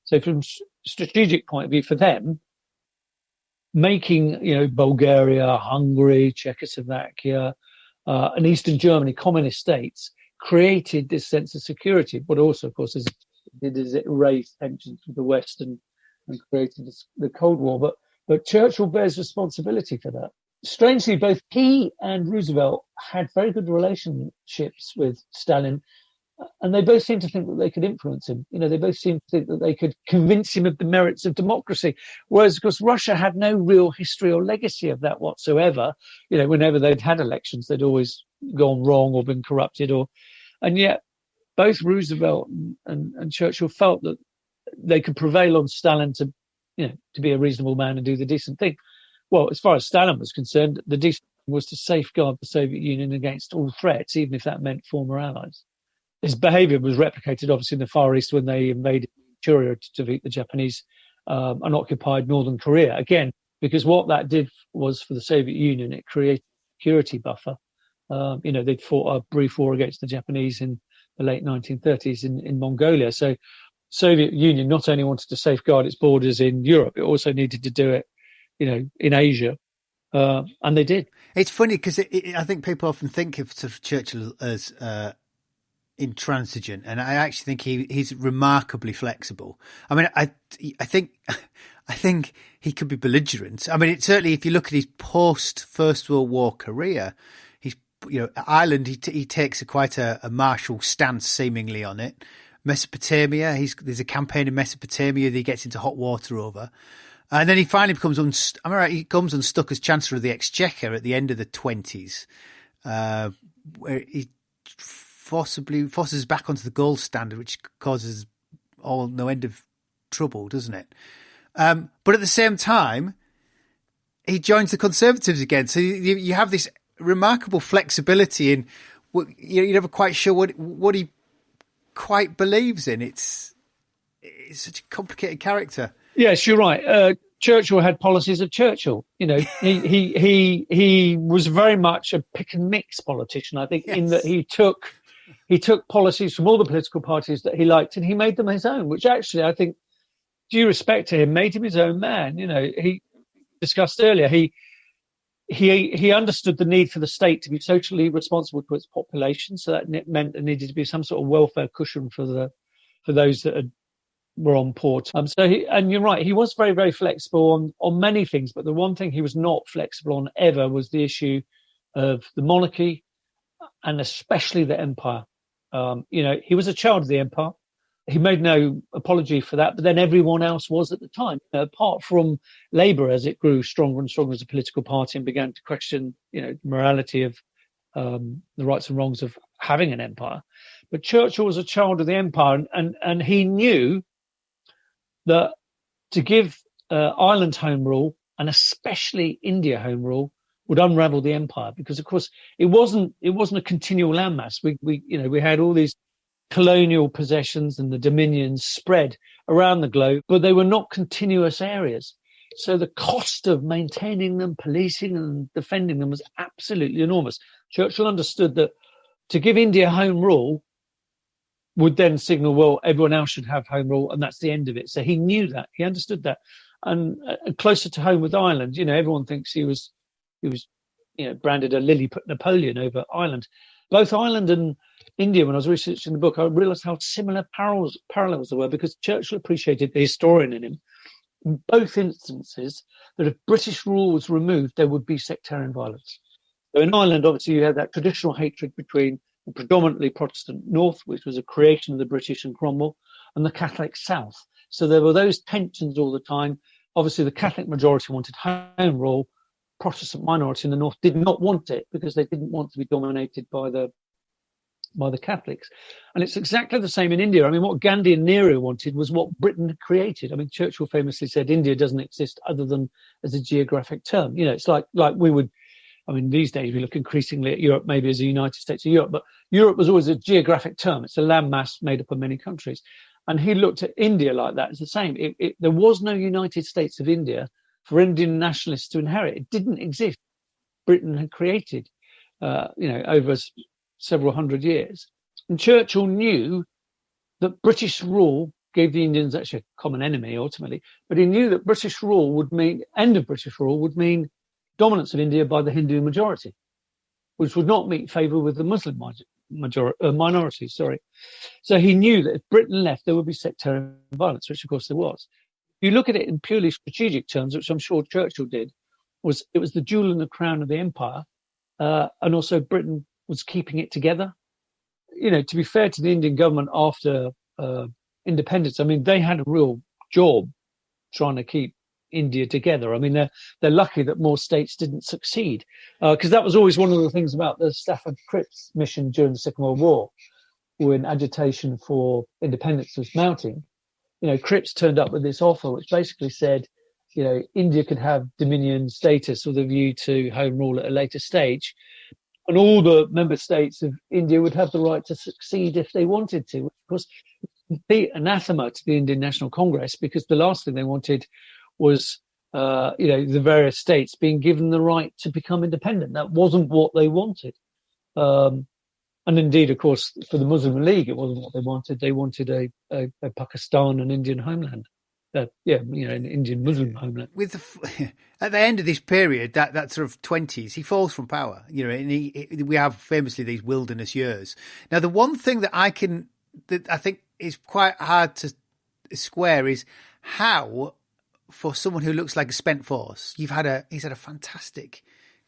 S3: So from strategic point of view for them, making, Bulgaria, Hungary, Czechoslovakia, and Eastern Germany, communist states, created this sense of security. But also, of course, it raised tensions with the West and created the Cold War. But Churchill bears responsibility for that. Strangely, both he and Roosevelt had very good relationships with Stalin, and they both seemed to think that they could influence him. They both seemed to think that they could convince him of the merits of democracy. Whereas, of course, Russia had no real history or legacy of that whatsoever. Whenever they'd had elections, they'd always gone wrong or been corrupted. And yet, both Roosevelt and Churchill felt that they could prevail on Stalin to be a reasonable man and do the decent thing. Well, as far as Stalin was concerned, the decent thing was to safeguard the Soviet Union against all threats, even if that meant former allies. His behaviour was replicated, obviously, in the Far East when they invaded Manchuria to defeat the Japanese and occupied northern Korea. Again, because what that did was for the Soviet Union, it created a security buffer. They'd fought a brief war against the Japanese in the late 1930s in Mongolia. So Soviet Union not only wanted to safeguard its borders in Europe, it also needed to do it, in Asia. And they did.
S2: It's funny because I think people often think of sort of Churchill as intransigent, and I actually think he's remarkably flexible. I mean, I think he could be belligerent. I mean, it's certainly, if you look at his post First World War career, he's Ireland. He takes quite a martial stance seemingly on it. Mesopotamia, there's a campaign in Mesopotamia that he gets into hot water over. And then he finally becomes he comes unstuck as Chancellor of the Exchequer at the end of the 20s, where he forces back onto the gold standard, which causes no end of trouble, doesn't it? But at the same time, he joins the Conservatives again. So you have this remarkable flexibility in you're never quite sure what he quite believes in. It's such a complicated character.
S3: Yes, you're right. Churchill had policies of Churchill. He was very much a pick and mix politician, I think, yes. In that he took he took policies from all the political parties that he liked and he made them his own, which actually I think, due respect to him, made him his own man. He discussed earlier, he understood the need for the state to be socially responsible to its population. So that meant there needed to be some sort of welfare cushion for those that were on poor terms. And you're right, he was very, very flexible on many things, but the one thing he was not flexible on ever was the issue of the monarchy and especially the empire. He was a child of the empire. He made no apology for that, but then everyone else was at the time. Apart from Labour, as it grew stronger and stronger as a political party and began to question, the morality of the rights and wrongs of having an empire. But Churchill was a child of the empire, and he knew that to give Ireland home rule, and especially India home rule, would unravel the empire, because of course it wasn't a continual landmass. We had all these colonial possessions and the dominions spread around the globe, but they were not continuous areas. So the cost of maintaining them, policing and defending them was absolutely enormous. Churchill understood that to give India home rule would then signal, well, everyone else should have home rule, and that's the end of it. So he knew that, he understood that. And closer to home with Ireland, everyone thinks he was branded a Lilliput Napoleon over Ireland. Both Ireland and India, when I was researching the book, I realised how similar parallels there were, because Churchill appreciated the historian in him. In both instances, that if British rule was removed, there would be sectarian violence. So in Ireland, obviously, you had that traditional hatred between the predominantly Protestant North, which was a creation of the British and Cromwell, and the Catholic South. So there were those tensions all the time. Obviously, the Catholic majority wanted home rule. Protestant minority in the North did not want it because they didn't want to be dominated by the Catholics. And it's exactly the same in India. I mean, what Gandhi and Nehru wanted was what Britain had created. I mean, Churchill famously said India doesn't exist other than as a geographic term. It's like we would, these days we look increasingly at Europe maybe as the United States of Europe, but Europe was always a geographic term. It's a landmass made up of many countries. And he looked at India like that. It's the same. There was no United States of India for Indian nationalists to inherit. It didn't exist. Britain had created, over several hundred years. And Churchill knew that British rule gave the Indians actually a common enemy ultimately, but he knew that British rule would mean, end of British rule would mean dominance of India by the Hindu majority, which would not meet favour with the Muslim minority. So he knew that if Britain left, there would be sectarian violence, which of course there was. If you look at it in purely strategic terms, which I'm sure Churchill did, it was the jewel in the crown of the empire, and also Britain was keeping it together. To be fair to the Indian government after independence, they had a real job trying to keep India together. They're lucky that more states didn't succeed, because that was always one of the things about the Stafford Cripps mission during the Second World War, when agitation for independence was mounting. Cripps turned up with this offer, which basically said, India could have dominion status with a view to home rule at a later stage, and all the member states of India would have the right to succeed if they wanted to. Of course, complete anathema to the Indian National Congress, because the last thing they wanted was, the various states being given the right to become independent. That wasn't what they wanted. And indeed, of course, for the Muslim League, it wasn't what they wanted. They wanted a Pakistan and Indian homeland. An Indian Muslim homeland.
S2: At the end of this period, that sort of 20s, he falls from power. And we have famously these wilderness years. Now, the one thing that I think is quite hard to square is how, for someone who looks like a spent force, he's had a fantastic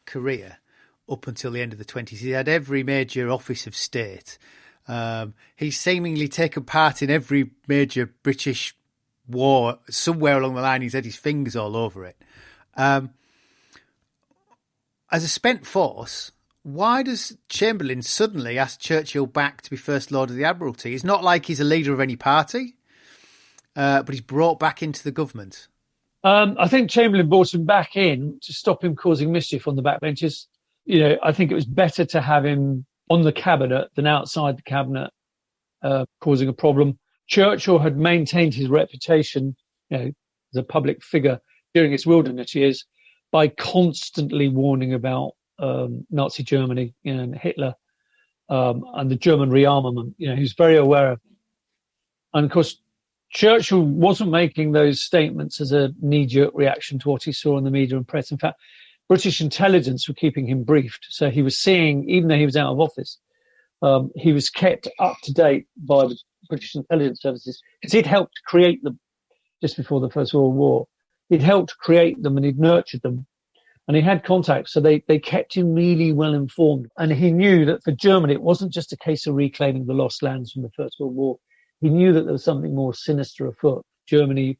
S2: career up until the end of the 20s. He had every major office of state. He's seemingly taken part in every major British war. Somewhere along the line, he's had his fingers all over it. As a spent force, why does Chamberlain suddenly ask Churchill back to be First Lord of the Admiralty? It's not like he's a leader of any party, but he's brought back into the government.
S3: I think Chamberlain brought him back in to stop him causing mischief on the backbenches. I think it was better to have him on the cabinet than outside the cabinet, causing a problem. Churchill had maintained his reputation, as a public figure during his wilderness years by constantly warning about Nazi Germany and Hitler. and the German rearmament. He was very aware of. And of course, Churchill wasn't making those statements as a knee-jerk reaction to what he saw in the media and press. In fact, British intelligence were keeping him briefed. So he was seeing, even though he was out of office, he was kept up to date by the British intelligence services because he'd helped create them just before the First World War. He'd helped create them and he'd nurtured them. And he had contacts, so they kept him really well informed. And he knew that for Germany, it wasn't just a case of reclaiming the lost lands from the First World War. He knew that there was something more sinister afoot. Germany,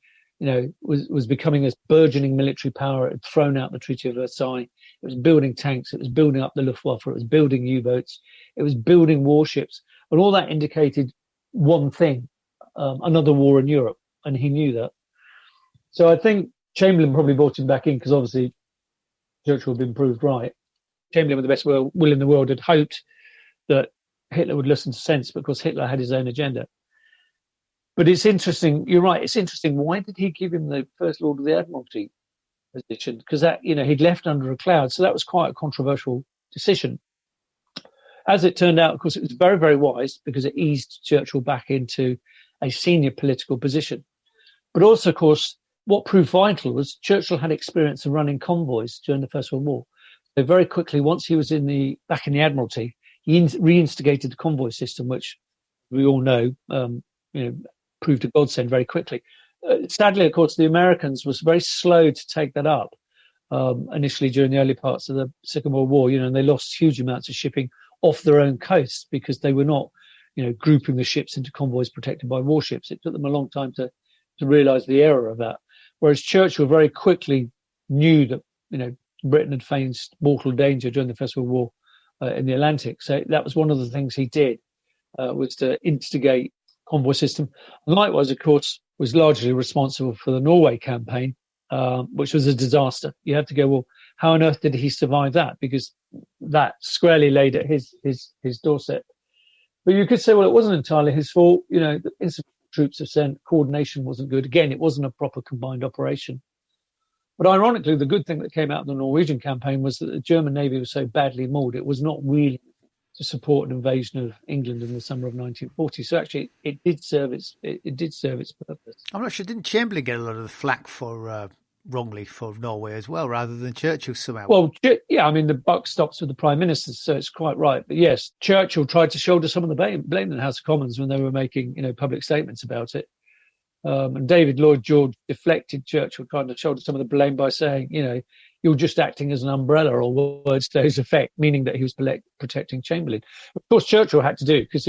S3: was becoming a burgeoning military power. It had thrown out the Treaty of Versailles. It was building tanks. It was building up the Luftwaffe. It was building U-boats. It was building warships. And all that indicated one thing, another war in Europe. And he knew that. So I think Chamberlain probably brought him back in because obviously Churchill had been proved right. Chamberlain, with the best will in the world, had hoped that Hitler would listen to sense because Hitler had his own agenda. But it's interesting. You're right. It's interesting. Why did he give him the First Lord of the Admiralty position? Because that, he'd left under a cloud. So that was quite a controversial decision. As it turned out, of course, it was very, very wise because it eased Churchill back into a senior political position. But also, of course, what proved vital was Churchill had experience of running convoys during the First World War. So very quickly, once he was back in the Admiralty, he reinstigated the convoy system, which we all know, proved a godsend very quickly. Sadly, of course, the Americans was very slow to take that up initially during the early parts of the Second World War, and they lost huge amounts of shipping off their own coast because they were not, grouping the ships into convoys protected by warships. It took them a long time to realize the error of that. Whereas Churchill very quickly knew that, Britain had faced mortal danger during the First World War in the Atlantic. So that was one of the things he did, was to instigate convoy system. And likewise, of course, was largely responsible for the Norway campaign, which was a disaster. You have to go, well, how on earth did he survive that? Because that squarely laid at his doorstep. But you could say, well, it wasn't entirely his fault. The insufficient troops have sent, coordination wasn't good. Again, it wasn't a proper combined operation. But ironically, the good thing that came out of the Norwegian campaign was that the German Navy was so badly mauled, it was not really to support an invasion of England in the summer of 1940. So actually, it did serve its purpose.
S2: I'm not sure. Didn't Chamberlain get a lot of the flack for wrongly for Norway as well, rather than Churchill somehow?
S3: Well, yeah, the buck stops with the Prime Minister, so it's quite right. But yes, Churchill tried to shoulder some of the blame in the House of Commons when they were making, public statements about it. And David Lloyd George deflected Churchill, trying to shoulder some of the blame by saying, you're just acting as an umbrella, or words to his effect, meaning that he was protecting Chamberlain. Of course, Churchill had to do because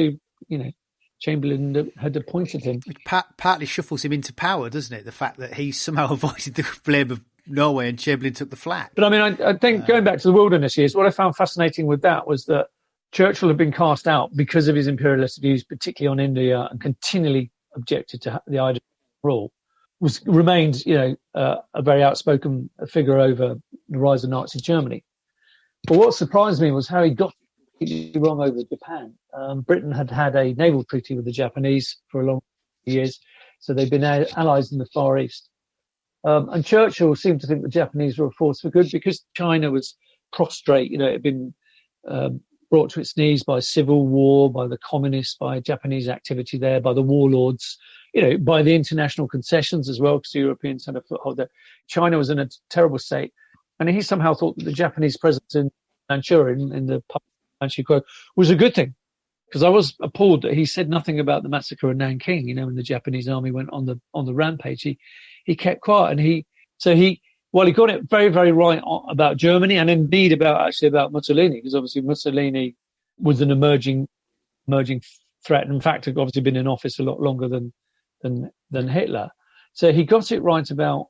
S3: Chamberlain had appointed him.
S2: Which partly shuffles him into power, doesn't it? The fact that he somehow avoided the blame of Norway and Chamberlain took the flak.
S3: But I think going back to the wilderness years, what I found fascinating with that was that Churchill had been cast out because of his imperialist views, particularly on India, and continually objected to the idea of rule. Remained, a very outspoken figure over the rise of Nazi Germany. But what surprised me was how he got completely wrong over Japan. Britain had had a naval treaty with the Japanese for a long years, so they'd been allies in the Far East. And Churchill seemed to think the Japanese were a force for good because China was prostrate. It had been brought to its knees by civil war, by the communists, by Japanese activity there, by the warlords, by the international concessions as well, because the Europeans had a foothold there. China was in a terrible state. And he somehow thought that the Japanese presence in Manchuria, in the Manchu Kuo, was a good thing. Because I was appalled that he said nothing about the massacre of Nanking, when the Japanese army went on the rampage. He kept quiet, and he got it very, very right about Germany, and indeed about Mussolini, because obviously Mussolini was an emerging threat. In fact, had obviously been in office a lot longer than Hitler. So he got it right about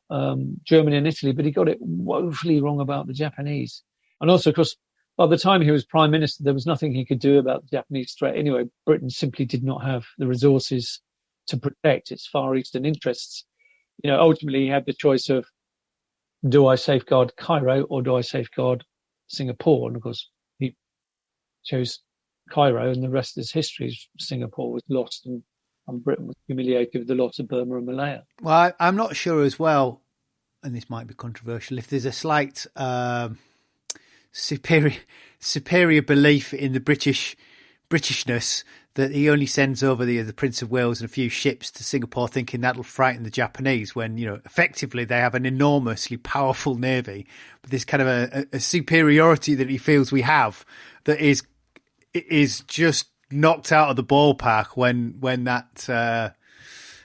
S3: Germany and Italy, but he got it woefully wrong about the Japanese. And also, of course, by the time he was prime minister, there was nothing he could do about the Japanese threat. Anyway, Britain simply did not have the resources to protect its Far Eastern interests. Ultimately, he had the choice of, do I safeguard Cairo or do I safeguard Singapore? And of course, he chose Cairo, and the rest is history. Singapore was lost, and Britain was humiliated with the loss of Burma and Malaya.
S2: Well, I'm not sure as well, and this might be controversial, if there's a slight superior belief in the British Britishness that he only sends over the Prince of Wales and a few ships to Singapore, thinking that'll frighten the Japanese. When effectively they have an enormously powerful navy, but this kind of a superiority that he feels we have that is just knocked out of the ballpark when that.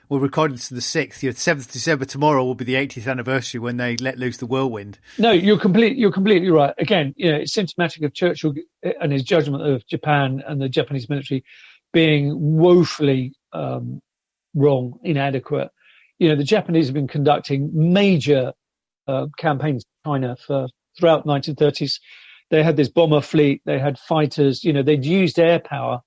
S2: We're recording to the 6th. 7th December tomorrow will be the 80th anniversary when they let loose the whirlwind.
S3: No, you're completely right. Again, it's symptomatic of Churchill and his judgment of Japan and the Japanese military being woefully wrong, inadequate. The Japanese have been conducting major campaigns in China throughout the 1930s. They had this bomber fleet. They had fighters. They'd used air power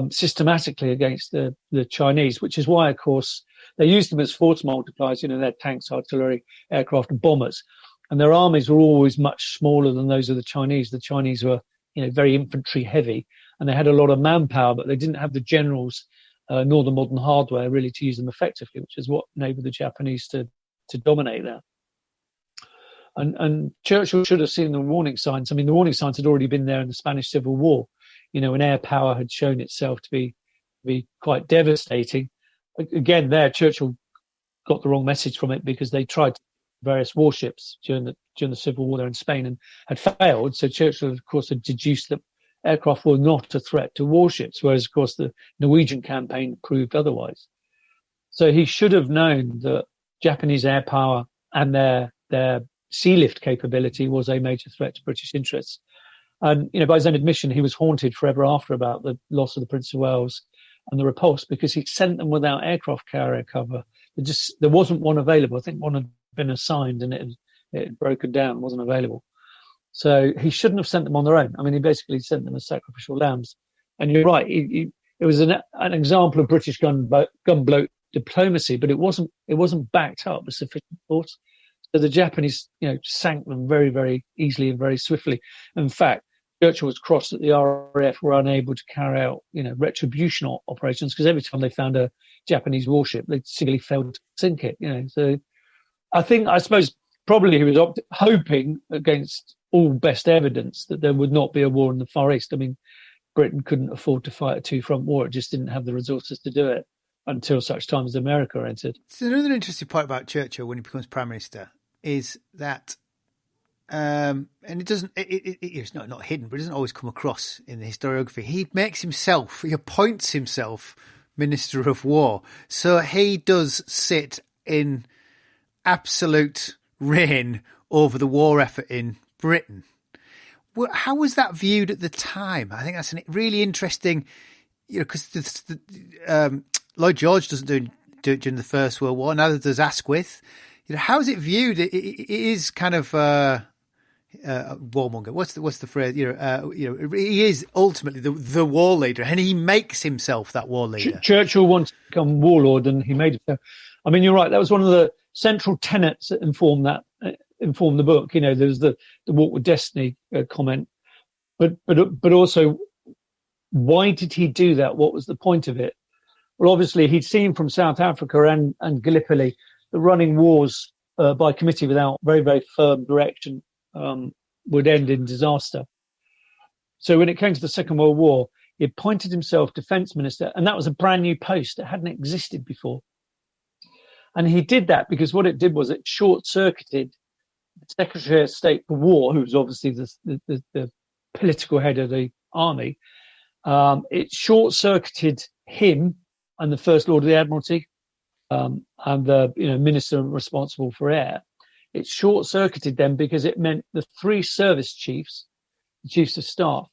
S3: systematically against the Chinese, which is why, of course, they used them as force multipliers. Their tanks, artillery, aircraft, and bombers, and their armies were always much smaller than those of the Chinese. The Chinese were, very infantry heavy, and they had a lot of manpower, but they didn't have the generals nor the modern hardware really to use them effectively, which is what enabled the Japanese to dominate there. And Churchill should have seen the warning signs. I mean, the warning signs had already been there in the Spanish Civil War. When air power had shown itself to be quite devastating. Again, there Churchill got the wrong message from it because they tried various warships during the Civil War there in Spain and had failed. So Churchill, of course, had deduced that aircraft were not a threat to warships, whereas, of course, the Norwegian campaign proved otherwise. So he should have known that Japanese air power and their sea lift capability was a major threat to British interests. And, by his own admission, he was haunted forever after about the loss of the Prince of Wales and the repulse because he sent them without aircraft carrier cover. There wasn't one available. I think one had been assigned and it had broken down, wasn't available. So he shouldn't have sent them on their own. I mean, he basically sent them as sacrificial lambs. And you're right, it was an example of British gunboat diplomacy, but it wasn't backed up with sufficient force. So the Japanese, sank them very, very easily and very swiftly. In fact, Churchill was cross that the RAF were unable to carry out, retribution operations because every time they found a Japanese warship, they simply failed to sink it. So I suppose probably he was hoping against all best evidence that there would not be a war in the Far East. I mean, Britain couldn't afford to fight a two-front war; it just didn't have the resources to do it until such time as America entered.
S2: So another interesting point about Churchill when he becomes Prime Minister is that, and it's not hidden, but it doesn't always come across in the historiography. He appoints himself Minister of War. So he does sit in absolute reign over the war effort in Britain. Well, how was that viewed at the time? I think that's a really interesting, because Lloyd George doesn't do it during the First World War. Neither does Asquith. How is it viewed? It is kind of warmonger. What's the phrase? He is ultimately the war leader, and he makes himself that war leader.
S3: Churchill wanted to become warlord, and he made it so. I mean, you're right. That was one of the central tenets that informed the book. There's the walk with destiny comment, but also, why did he do that? What was the point of it? Well, obviously, he'd seen from South Africa and Gallipoli the running wars by committee without very, very firm direction would end in disaster. So when it came to the Second World War, he appointed himself defence minister, and that was a brand new post that hadn't existed before. And he did that because what it did was it short-circuited the Secretary of State for War, who was obviously the political head of the army. It short-circuited him and the First Lord of the Admiralty, and the minister responsible for air. It short-circuited them because it meant the three service chiefs, the chiefs of staff,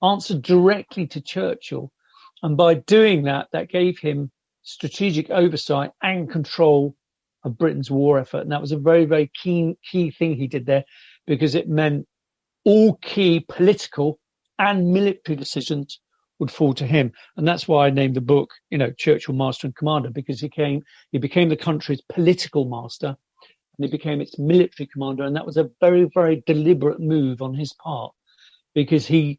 S3: answered directly to Churchill, and by doing that, that gave him strategic oversight and control of Britain's war effort. And that was a very, very key thing he did there, because it meant all key political and military decisions would fall to him. And that's why I named the book, Churchill, Master and Commander, because he became the country's political master and he became its military commander. And that was a very, very deliberate move on his part, because he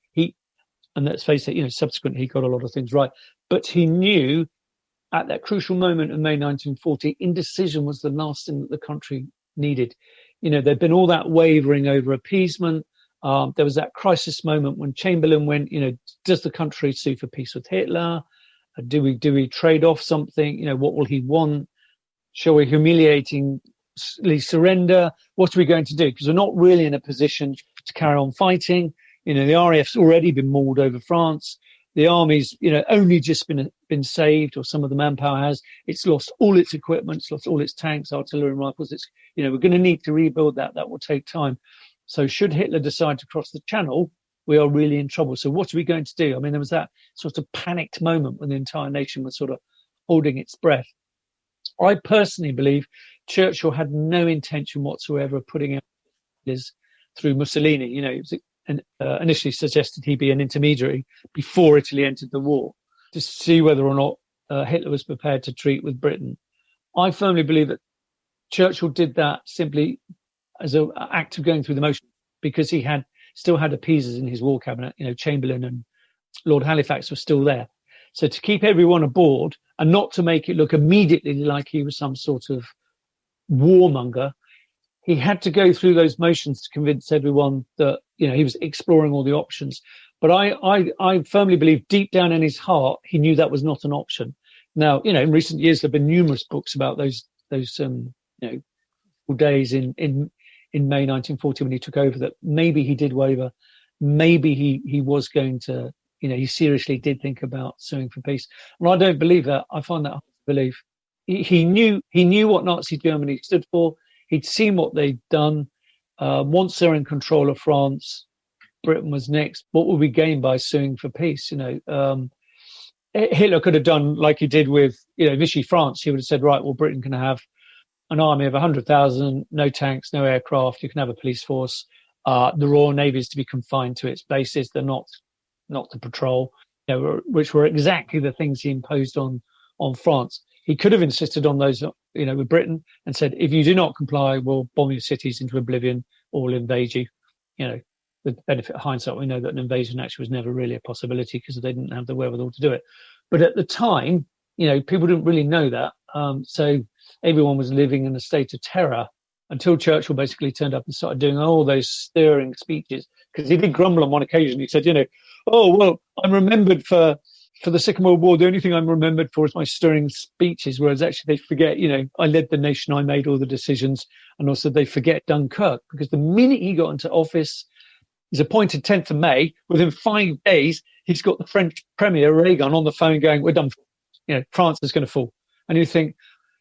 S3: and let's face it, subsequently he got a lot of things right, but he knew at that crucial moment in May 1940, indecision was the last thing that the country needed. There'd been all that wavering over appeasement, There was that crisis moment when Chamberlain went, does the country sue for peace with Hitler? Do we trade off something? What will he want? Shall we humiliatingly surrender? What are we going to do? Because we're not really in a position to carry on fighting. The RAF's already been mauled over France. The army's, only just been saved, or some of the manpower has. It's lost all its equipment, it's lost all its tanks, artillery, and rifles. We're going to need to rebuild that. That will take time. So should Hitler decide to cross the Channel, we are really in trouble. So what are we going to do? I mean, there was that sort of panicked moment when the entire nation was sort of holding its breath. I personally believe Churchill had no intention whatsoever of putting out his through Mussolini. It was initially suggested he be an intermediary before Italy entered the war to see whether or not Hitler was prepared to treat with Britain. I firmly believe that Churchill did that simply as an act of going through the motions, because he still had appeasers in his war cabinet. Chamberlain and Lord Halifax were still there. So to keep everyone aboard and not to make it look immediately like he was some sort of warmonger, he had to go through those motions to convince everyone that, he was exploring all the options. But I firmly believe deep down in his heart, he knew that was not an option. Now, in recent years, there have been numerous books about those days in May 1940 when he took over, that maybe he did waver. Maybe he was going to, he seriously did think about suing for peace. And I don't believe that. I find that hard to believe. He knew what Nazi Germany stood for. He'd seen what they'd done. Once they're in control of France, Britain was next. What would we gain by suing for peace? Hitler could have done like he did with, Vichy France. He would have said, right, well, Britain can have an army of 100,000, no tanks, no aircraft. You can have a police force. The Royal Navy is to be confined to its bases. They're not to patrol, which were exactly the things he imposed on France. He could have insisted on those, with Britain, and said, if you do not comply, we'll bomb your cities into oblivion or we'll invade you. With the benefit of hindsight, we know that an invasion actually was never really a possibility because they didn't have the wherewithal to do it. But at the time, people didn't really know that. So everyone was living in a state of terror until Churchill basically turned up and started doing all those stirring speeches. Because he did grumble on one occasion. He said, oh, well, I'm remembered for the Second World War. The only thing I'm remembered for is my stirring speeches, whereas actually they forget, I led the nation, I made all the decisions. And also they forget Dunkirk, because the minute he got into office, he's appointed 10th of May. Within 5 days, he's got the French Premier Reagan on the phone going, we're done. France is going to fall. And you think,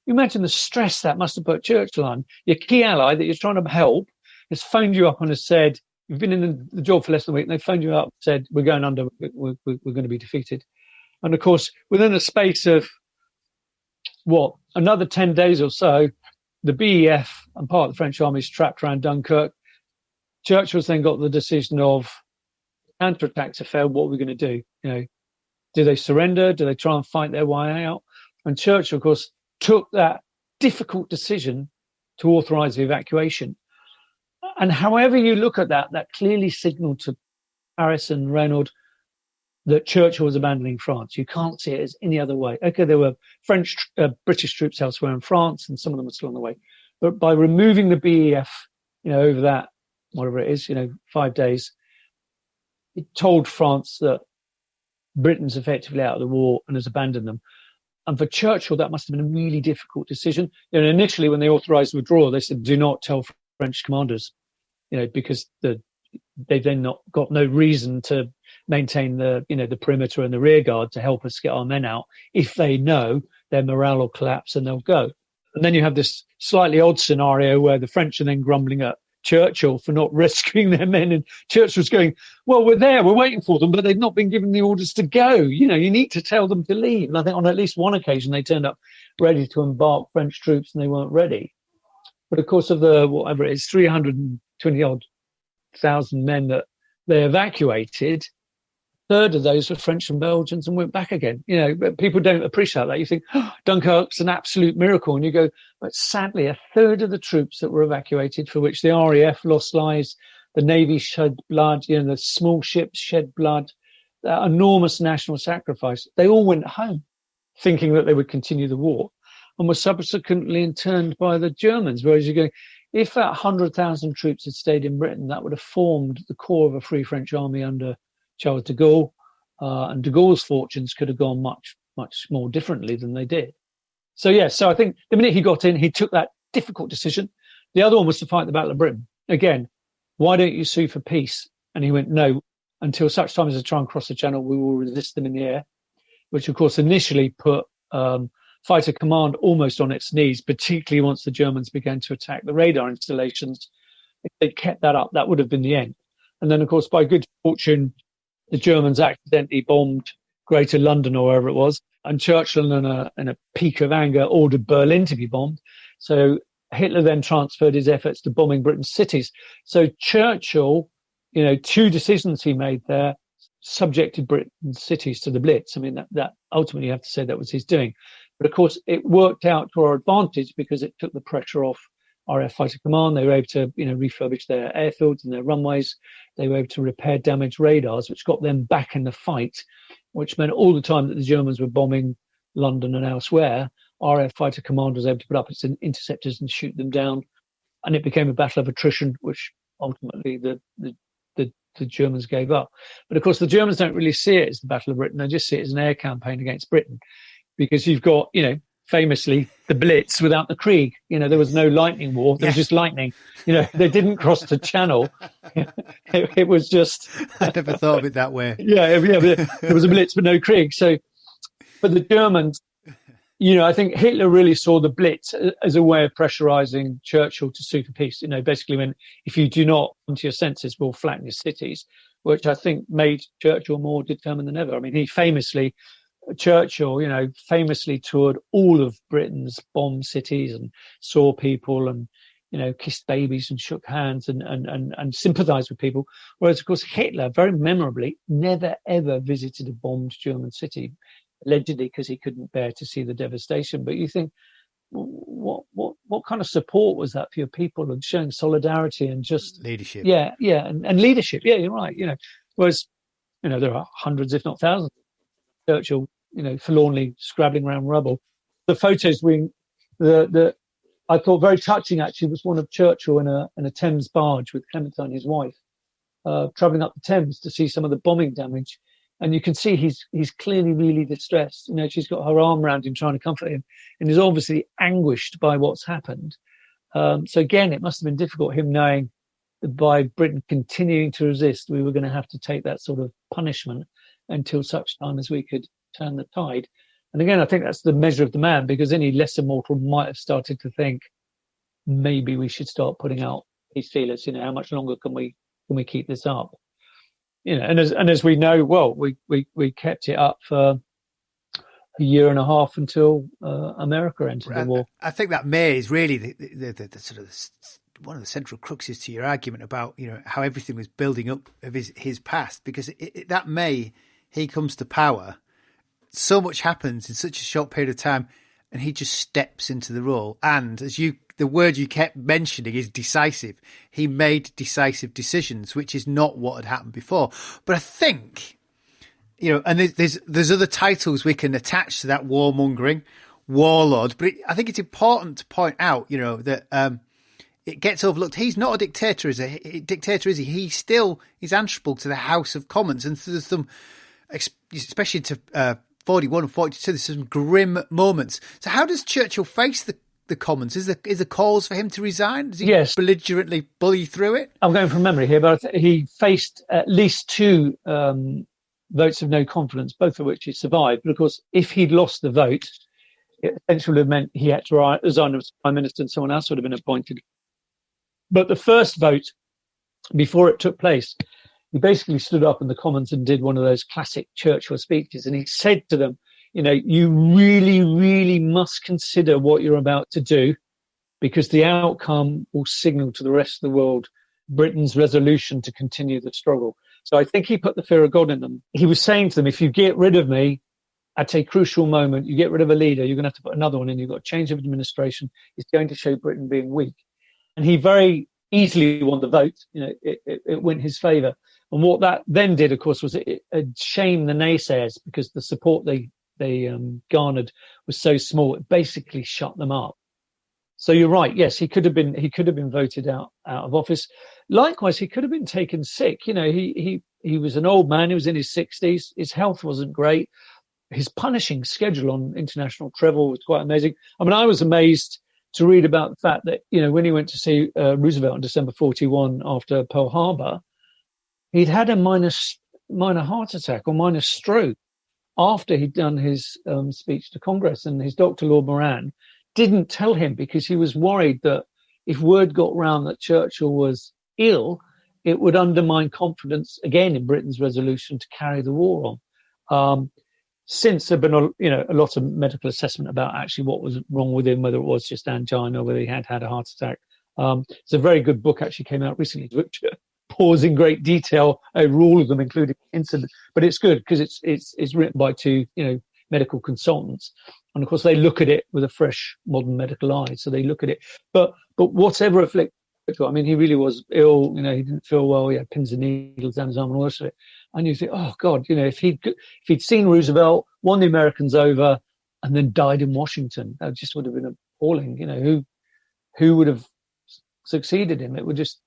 S3: you imagine the stress that must have put Churchill on. Your key ally that you're trying to help has phoned you up and has said, you've been in the job for less than a week, and they phoned you up and said, we're going under, we're going to be defeated. And of course, within a space of, another 10 days or so, the BEF and part of the French army is trapped around Dunkirk. Churchill's then got the decision of counterattacks have failed. What are we going to do? Do they surrender? Do they try and fight their way out? And Churchill, of course, took that difficult decision to authorize the evacuation. And however you look at that, that clearly signaled to Paris and Renaud that Churchill was abandoning France. You can't see it as any other way. Okay, there were British troops elsewhere in France, and some of them were still on the way. But by removing the BEF, over that, whatever it is, 5 days, it told France that Britain's effectively out of the war and has abandoned them. And for Churchill, that must have been a really difficult decision. Initially, when they authorised withdrawal, they said, do not tell French commanders, because they've then got no reason to maintain the perimeter and the rear guard to help us get our men out. If they know, their morale will collapse and they'll go. And then you have this slightly odd scenario where the French are then grumbling at Churchill for not rescuing their men, and Churchill's going, well, we're there, we're waiting for them, but they've not been given the orders to go. You need to tell them to leave. And I think on at least one occasion they turned up ready to embark French troops and they weren't ready. But of course, of the, whatever it is, 320-odd thousand men that they evacuated, a third of those were French and Belgians and went back again. But people don't appreciate that. You think, Dunkirk's an absolute miracle. And you go, but sadly, a third of the troops that were evacuated, for which the RAF lost lives, the Navy shed blood, the small ships shed blood, that enormous national sacrifice, they all went home thinking that they would continue the war and were subsequently interned by the Germans. Whereas you go, if that 100,000 troops had stayed in Britain, that would have formed the core of a Free French army under Charles de Gaulle, and de Gaulle's fortunes could have gone much, much more differently than they did. So, so I think the minute he got in, he took that difficult decision. The other one was to fight the Battle of Britain. Again, why don't you sue for peace? And he went, no, until such time as they try and cross the channel, we will resist them in the air, which, of course, initially put fighter command almost on its knees, particularly once the Germans began to attack the radar installations. If they kept that up, that would have been the end. And then, of course, by good fortune, the Germans accidentally bombed Greater London or wherever it was, and Churchill, in a peak of anger, ordered Berlin to be bombed. So Hitler then transferred his efforts to bombing Britain's cities. So Churchill, two decisions he made there subjected Britain's cities to the Blitz. I mean, that ultimately you have to say that was his doing. But of course, it worked out to our advantage because it took the pressure off RAF Fighter Command. They were able to, refurbish their airfields and their runways. They were able to repair damaged radars, which got them back in the fight, which meant all the time that the Germans were bombing London and elsewhere, RAF Fighter Command was able to put up its interceptors and shoot them down. And it became a battle of attrition, which ultimately the Germans gave up. But of course, the Germans don't really see it as the Battle of Britain. They just see it as an air campaign against Britain, because you've got, famously the Blitz without the Krieg. There was no lightning war. There was just lightning. They didn't cross the channel. It was just...
S2: I never thought of it that way.
S3: Yeah. There was a Blitz, but no Krieg. So, but the Germans, I think Hitler really saw the Blitz as a way of pressurizing Churchill to sue for peace. Basically if you do not come to your senses, we'll flatten your cities, which I think made Churchill more determined than ever. I mean, Churchill, famously toured all of Britain's bombed cities and saw people and, kissed babies and shook hands and sympathized with people. Whereas, of course, Hitler, very memorably, never, ever visited a bombed German city, allegedly because he couldn't bear to see the devastation. But you think, what kind of support was that for your people, and showing solidarity and just
S2: leadership?
S3: Yeah, and leadership. Yeah, you're right. Whereas, there are hundreds, if not thousands, of Churchill, forlornly scrabbling around rubble. The photos that I thought very touching actually was one of Churchill in a Thames barge with Clementine, his wife, travelling up the Thames to see some of the bombing damage. And you can see he's clearly really distressed. She's got her arm around him trying to comfort him, and is obviously anguished by what's happened. So again, it must have been difficult, him knowing that by Britain continuing to resist, we were going to have to take that sort of punishment until such time as we could turn the tide. And again, I think that's the measure of the man, because any lesser mortal might have started to think maybe we should start putting out peace feelers. How much longer can we keep this up? And as we know, well, we kept it up for a year and a half until America entered the war.
S2: I think that May is really the sort of one of the central cruxes to your argument about how everything was building up of his past, because that May he comes to power, so much happens in such a short period of time, and he just steps into the role. And the word you kept mentioning is decisive. He made decisive decisions, which is not what had happened before. But I think, and there's other titles we can attach to that warmongering, warlord. But I think it's important to point out, that it gets overlooked. He's not a dictator, is he? He's answerable to the House of Commons, and there's some, especially to 41 and 42, there's some grim moments. So how does Churchill face the Commons? Is the cause for him to resign? Does he belligerently bully through it?
S3: I'm going from memory here, but he faced at least two votes of no confidence, both of which he survived. But of course, if he'd lost the vote, it essentially would have meant he had to resign as Prime Minister and someone else would have been appointed. But the first vote, before it took place, he basically stood up in the Commons and did one of those classic Churchill speeches. And he said to them, you really, really must consider what you're about to do, because the outcome will signal to the rest of the world Britain's resolution to continue the struggle. So I think he put the fear of God in them. He was saying to them, if you get rid of me at a crucial moment, you get rid of a leader, you're going to have to put another one in. You've got a change of administration. It's going to show Britain being weak. And he very easily won the vote. It went his favour. And what that then did, of course, was it shamed the naysayers, because the support they garnered was so small, it basically shut them up. So you're right. Yes, he could have been voted out of office. Likewise, he could have been taken sick. You know, he was an old man. He was in his 60s. His health wasn't great. His punishing schedule on international travel was quite amazing. I mean, I was amazed to read about the fact that, you know, when he went to see Roosevelt in December 41 after Pearl Harbor, he'd had a minor heart attack or minor stroke after he'd done his speech to Congress, and his doctor, Lord Moran, didn't tell him because he was worried that if word got round that Churchill was ill, it would undermine confidence again in Britain's resolution to carry the war on. Since there've been a lot of medical assessment about actually what was wrong with him, whether it was just angina or whether he had a heart attack. It's a very good book actually came out recently, which pours in great detail over all of them, including incident. But it's good because it's written by two medical consultants, and of course they look at it with a fresh modern medical eye. So they look at it, but whatever afflicted, I mean, he really was ill. You know, he didn't feel well. He had pins and needles down his arm and all the rest of it. And you think, oh God, you know, if he'd seen Roosevelt, won the Americans over, and then died in Washington, that just would have been appalling. You know, who would have succeeded him? It would just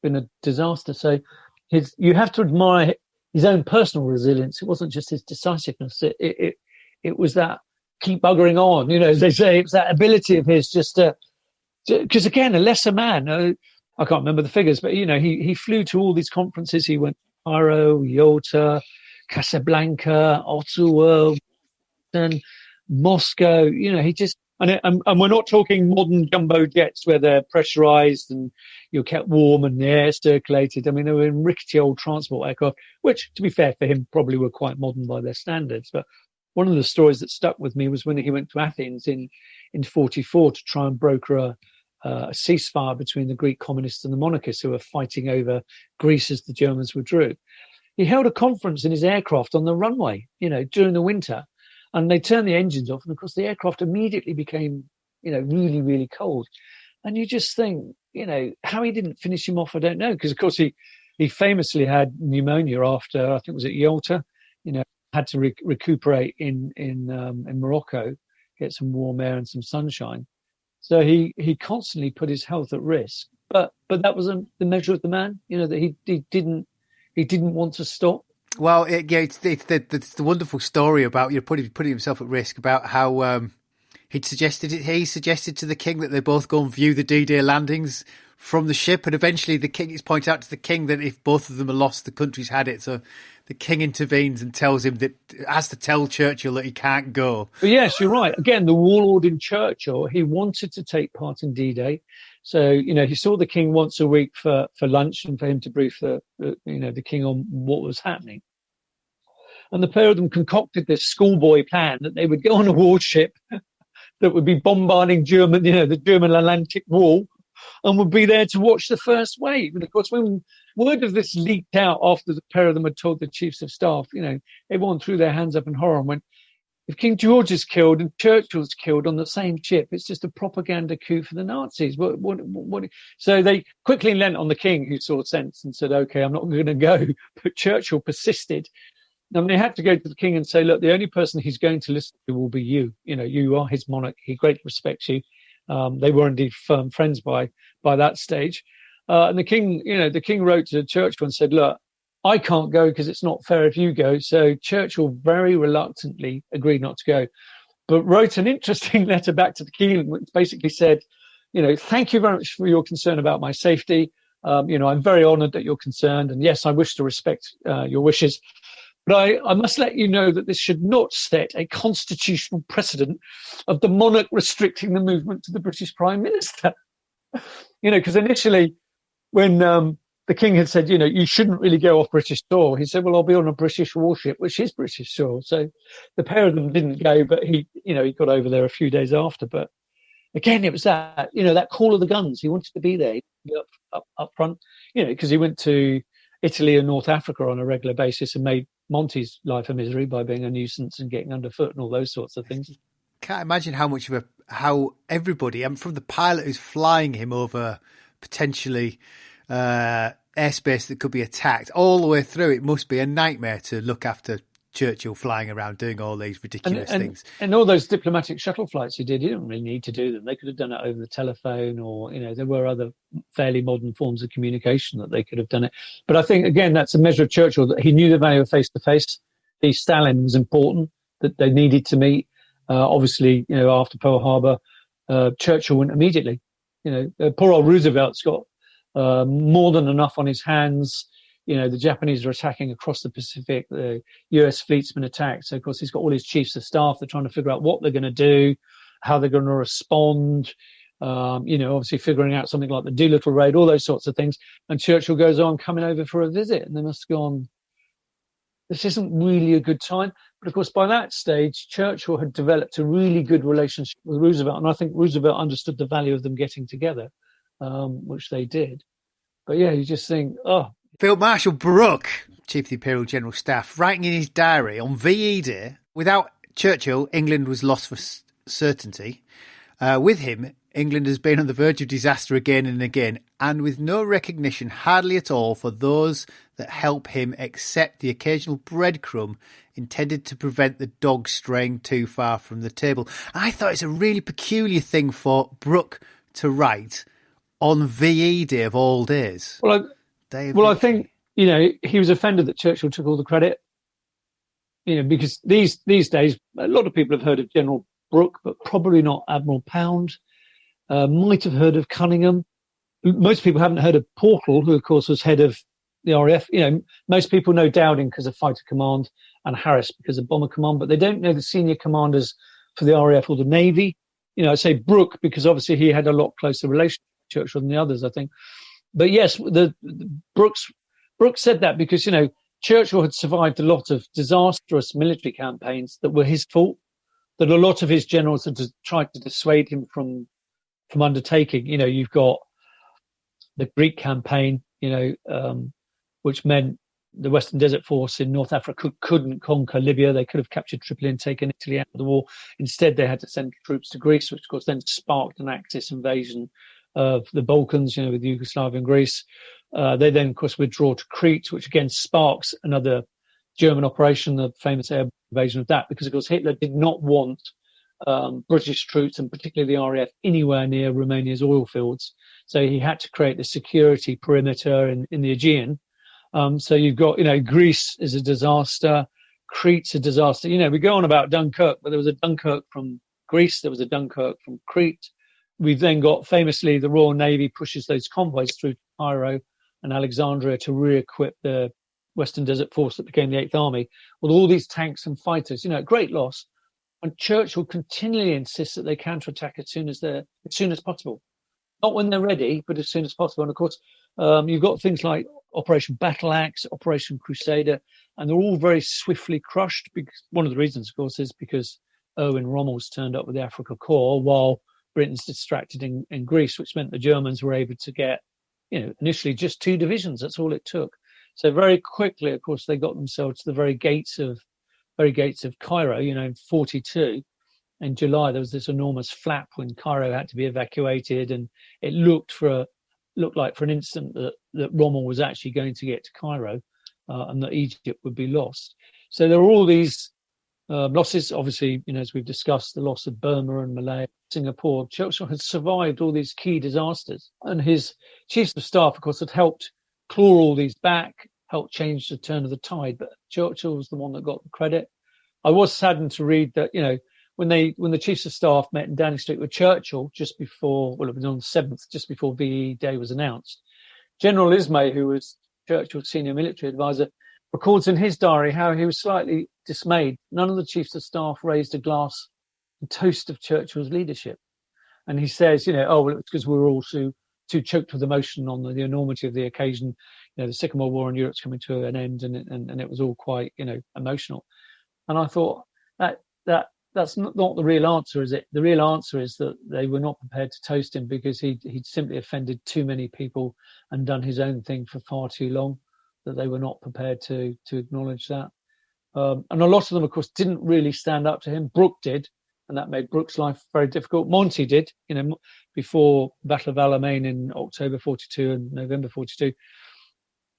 S3: been a disaster. So you have to admire his own personal resilience. It wasn't just his decisiveness. It was that keep buggering on. You know, as they say, it's that ability of his just to. Because again, a lesser man, I can't remember the figures, but, you know, he flew to all these conferences. He went to Cairo, Yalta, Casablanca, Ottawa, and Moscow. You know, he just, and we're not talking modern jumbo jets where they're pressurized and you're kept warm and the air circulated. I mean, they were in rickety old transport aircraft, which, to be fair for him, probably were quite modern by their standards. But one of the stories that stuck with me was when he went to Athens in 44 to try and broker a ceasefire between the Greek communists and the monarchists who were fighting over Greece as the Germans withdrew. He held a conference in his aircraft on the runway, you know, during the winter, and they turned the engines off, and of course the aircraft immediately became, you know, really, really cold. And you just think, you know, how he didn't finish him off, I don't know, because of course he famously had pneumonia after, I think it was at Yalta, you know, had to recuperate in Morocco, get some warm air and some sunshine. So he constantly put his health at risk, but that wasn't the measure of the man. You know, that he didn't want to stop.
S2: Well, it's the wonderful story about, you know, putting himself at risk, about how he suggested to the king that they both go and view the D-Day landings from the ship, and eventually the king, it's pointed out to the king that if both of them are lost, the country's had it. So the king intervenes and tells him that, has to tell Churchill that he can't go. But
S3: yes, you're right. Again, the warlord in Churchill, he wanted to take part in D-Day. So, you know, he saw the king once a week for lunch and for him to brief the king on what was happening. And the pair of them concocted this schoolboy plan that they would go on a warship that would be bombarding the German Atlantic Wall, and would be there to watch the first wave. And of course, when word of this leaked out after the pair of them had told the chiefs of staff, you know, everyone threw their hands up in horror and went, if King George is killed and Churchill's killed on the same ship, it's just a propaganda coup for the Nazis. What? So they quickly leant on the king, who saw sense, and said, okay, I'm not going to go. But Churchill persisted. And they had to go to the king and say, look, the only person he's going to listen to will be you. You know, you are his monarch. He greatly respects you. They were indeed firm friends by that stage. And the king wrote to Churchill and said, look, I can't go because it's not fair if you go. So Churchill very reluctantly agreed not to go, but wrote an interesting letter back to the king, which basically said, you know, thank you very much for your concern about my safety. You know, I'm very honored that you're concerned. And yes, I wish to respect your wishes. But I must let you know that this should not set a constitutional precedent of the monarch restricting the movement to the British Prime Minister. You know, because initially when the king had said, you know, you shouldn't really go off British soil, he said, well, I'll be on a British warship, which is British soil. So the pair of them didn't go, but he got over there a few days after. But again, it was that, you know, that call of the guns. He wanted to be there, up front, you know, because he went to Italy and North Africa on a regular basis and made Monty's life a misery by being a nuisance and getting underfoot and all those sorts of things.
S2: Can't imagine how everybody, from the pilot who's flying him over potentially airspace that could be attacked, all the way through, it must be a nightmare to look after Churchill flying around doing all these ridiculous things.
S3: And all those diplomatic shuttle flights he did, he didn't really need to do them. They could have done it over the telephone, or, there were other fairly modern forms of communication that they could have done it. But I think, again, that's a measure of Churchill, that he knew the value of face-to-face. Stalin was important, that they needed to meet. Obviously, after Pearl Harbor, Churchill went immediately. Poor old Roosevelt's got more than enough on his hands. The Japanese are attacking across the Pacific. The US fleet's been attacked. So, of course, he's got all his chiefs of staff. They're trying to figure out what they're going to do, how they're going to respond. Obviously figuring out something like the Doolittle raid, all those sorts of things. And Churchill goes on coming over for a visit. And they must have gone, this isn't really a good time. But, of course, by that stage, Churchill had developed a really good relationship with Roosevelt. And I think Roosevelt understood the value of them getting together, which they did. But, yeah, you just think,
S2: Field Marshal Brooke, Chief of the Imperial General Staff, writing in his diary on VE Day, without Churchill, England was lost for certainty. With him, England has been on the verge of disaster again and again, and with no recognition hardly at all for those that help him, except the occasional breadcrumb intended to prevent the dog straying too far from the table. I thought it's a really peculiar thing for Brooke to write on VE Day of all days.
S3: I think, he was offended that Churchill took all the credit, because these days, a lot of people have heard of General Brooke, but probably not Admiral Pound. Might have heard of Cunningham. Most people haven't heard of Portal, who, of course, was head of the RAF. Most people know Dowding because of Fighter Command and Harris because of Bomber Command, but they don't know the senior commanders for the RAF or the Navy. I say Brooke because obviously he had a lot closer relation to Churchill than the others, I think. But yes, Brooks said that because, Churchill had survived a lot of disastrous military campaigns that were his fault, that a lot of his generals had tried to dissuade him from undertaking. You've got the Greek campaign, which meant the Western Desert Force in North Africa couldn't conquer Libya. They could have captured Tripoli and taken Italy out of the war. Instead, they had to send troops to Greece, which, of course, then sparked an Axis invasion of the Balkans, with Yugoslavia and Greece. They then, of course, withdraw to Crete, which again sparks another German operation, the famous air invasion of that, because, of course, Hitler did not want British troops, and particularly the RAF, anywhere near Romania's oil fields. So he had to create the security perimeter in the Aegean. So you've got, Greece is a disaster. Crete's a disaster. We go on about Dunkirk, but there was a Dunkirk from Greece. There was a Dunkirk from Crete. We've then got, famously, the Royal Navy pushes those convoys through Cairo and Alexandria to re-equip the Western Desert Force that became the Eighth Army with all these tanks and fighters. Great loss. And Churchill continually insists that they counterattack as soon as possible. Not when they're ready, but as soon as possible. And of course, you've got things like Operation Battle Axe, Operation Crusader, and they're all very swiftly crushed. Because one of the reasons, of course, is because Erwin Rommel's turned up with the Afrika Korps while Britain's distracted in Greece, which meant the Germans were able to get, initially just 2 divisions. That's all it took. So very quickly, of course, they got themselves to the very gates of Cairo. In 42, in July, there was this enormous flap when Cairo had to be evacuated, and it looked like for an instant that Rommel was actually going to get to Cairo, and that Egypt would be lost. So there were all these losses. Obviously, as we've discussed, the loss of Burma and Malaya, Singapore. Churchill had survived all these key disasters, and his chiefs of staff, of course, had helped claw all these back, helped change the turn of the tide. But Churchill was the one that got the credit. I was saddened to read that, when the chiefs of staff met in Downing Street with Churchill just before, it was on the 7th, just before VE Day was announced, General Ismay, who was Churchill's senior military advisor, records in his diary how he was slightly dismayed. None of the chiefs of staff raised a glass in toast of Churchill's leadership. And he says, it's because we were all too choked with emotion on the enormity of the occasion. The Second World War in Europe's coming to an end, and it was all quite, emotional. And I thought that's not the real answer, is it? The real answer is that they were not prepared to toast him because he'd simply offended too many people and done his own thing for far too long, that they were not prepared to acknowledge that. And a lot of them, of course, didn't really stand up to him. Brooke did, and that made Brooke's life very difficult. Monty did, before Battle of Alamein in October 42 and November 42.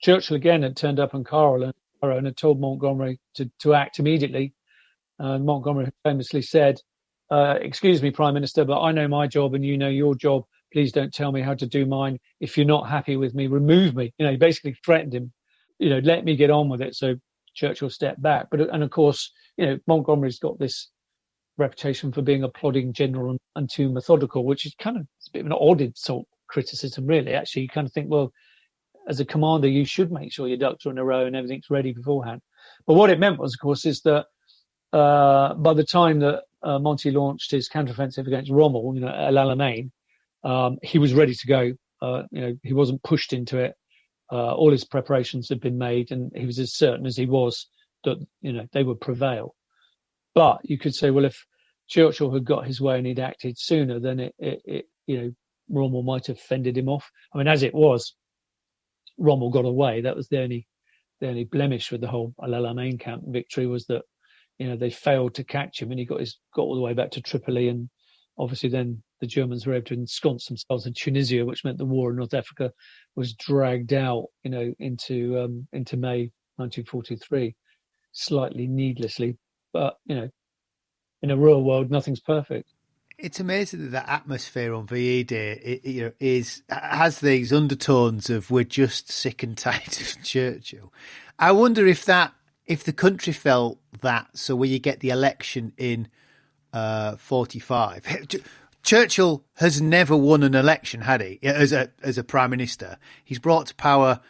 S3: Churchill again had turned up in Cairo, and thorough and had told Montgomery to act immediately. Montgomery famously said, excuse me, Prime Minister, but I know my job and you know your job. Please don't tell me how to do mine. If you're not happy with me, remove me. He basically threatened him, let me get on with it. So Churchill stepped back. And of course, Montgomery's got this reputation for being a plodding general and too methodical, which is it's a bit of an odd insult criticism, really. Actually, you kind of think, well, as a commander, you should make sure your ducks are in a row and everything's ready beforehand. But what it meant was, of course, is that by the time that Monty launched his counteroffensive against Rommel, at El Alamein, he was ready to go. He wasn't pushed into it. All his preparations had been made, and he was as certain as he was that they would prevail. But you could say, well, if Churchill had got his way and he'd acted sooner, then Rommel might have fended him off. I mean, as it was, Rommel got away. That was the only blemish with the whole El Alamein camp victory, was that they failed to catch him, and he got all the way back to Tripoli, and obviously then the Germans were able to ensconce themselves in Tunisia, which meant the war in North Africa was dragged out, into May 1943, slightly needlessly. But in a real world, nothing's perfect.
S2: It's amazing that the atmosphere on VE Day has these undertones of we're just sick and tired of Churchill. I wonder if the country felt that. So when you get the election in 45, Churchill has never won an election, had he? As a prime minister, he's brought to power.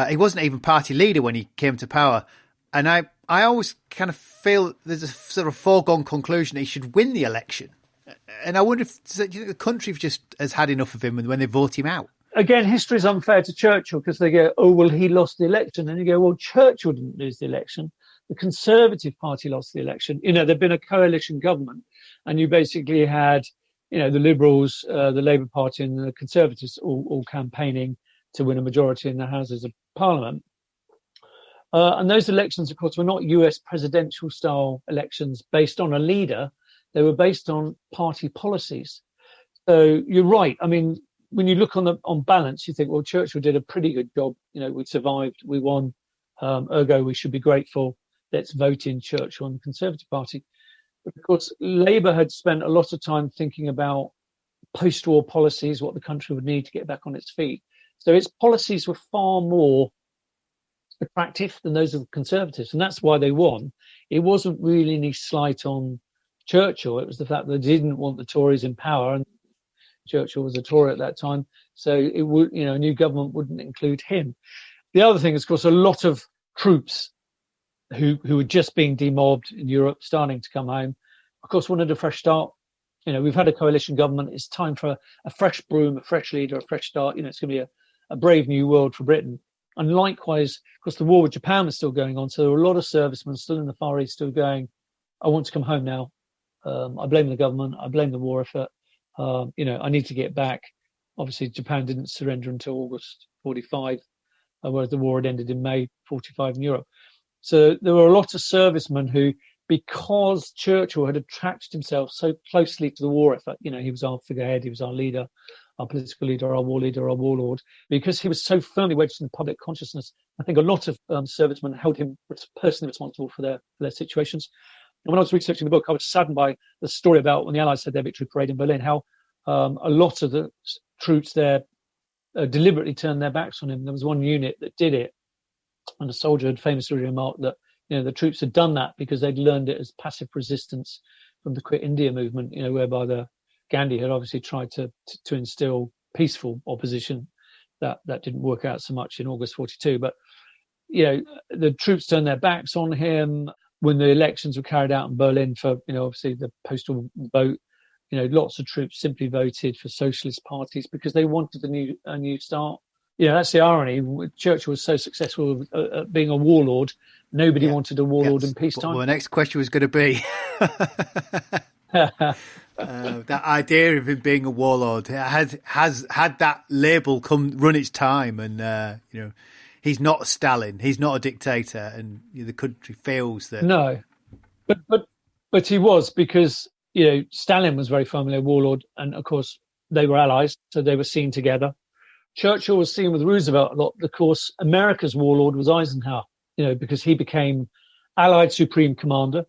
S2: He wasn't even party leader when he came to power, and I always kind of feel there's a sort of foregone conclusion that he should win the election. And I wonder if the country just has had enough of him when they vote him out.
S3: Again, history is unfair to Churchill because they go, oh, well, he lost the election. And you go, well, Churchill didn't lose the election. The Conservative Party lost the election. There'd been a coalition government, and you basically had, the Liberals, the Labour Party and the Conservatives all campaigning to win a majority in the Houses of Parliament. And those elections, of course, were not US presidential style elections based on a leader. They were based on party policies. So you're right. I mean, when you look on balance, you think, well, Churchill did a pretty good job. We survived, we won. Ergo, we should be grateful. Let's vote in Churchill and the Conservative Party. But of course, Labour had spent a lot of time thinking about post-war policies, what the country would need to get back on its feet. So its policies were far more attractive than those of the Conservatives, and that's why they won. It wasn't really any slight on Churchill. It was the fact that they didn't want the Tories in power, and Churchill was a Tory at that time, so it would, a new government wouldn't include him. The other thing is, of course, a lot of troops who were just being demobbed in Europe, starting to come home, of course, wanted a fresh start. We've had a coalition government. It's time for a fresh broom, a fresh leader, a fresh start. It's going to be a brave new world for Britain. And likewise, of course, the war with Japan was still going on, so there were a lot of servicemen still in the Far East still going, I want to come home now. I blame the government. I blame the war effort. I need to get back. Obviously, Japan didn't surrender until August 45, whereas the war had ended in May 45 in Europe. So there were a lot of servicemen who, because Churchill had attracted himself so closely to the war effort, he was our figurehead, he was our leader, our political leader, our warlord, because he was so firmly wedged in the public consciousness. I think a lot of servicemen held him personally responsible for their situations. And when I was researching the book, I was saddened by the story about when the Allies had their victory parade in Berlin, how a lot of the troops there deliberately turned their backs on him. There was one unit that did it, and a soldier had famously remarked that the troops had done that because they'd learned it as passive resistance from the Quit India movement, whereby the Gandhi had obviously tried to instill peaceful opposition. That didn't work out so much in August 42, but the troops turned their backs on him. When the elections were carried out in Berlin for, obviously the postal vote, lots of troops simply voted for socialist parties because they wanted a new start. That's the irony. Churchill was so successful at being a warlord, nobody wanted a warlord in peacetime.
S2: Well, the next question was going to be that idea of him being a warlord has had that label run its time, and he's not Stalin, he's not a dictator, and the country feels that.
S3: No, but he was, because Stalin was very firmly a warlord, and of course they were allies, so they were seen together. Churchill was seen with Roosevelt a lot. Of course, America's warlord was Eisenhower. because he became Allied Supreme Commander.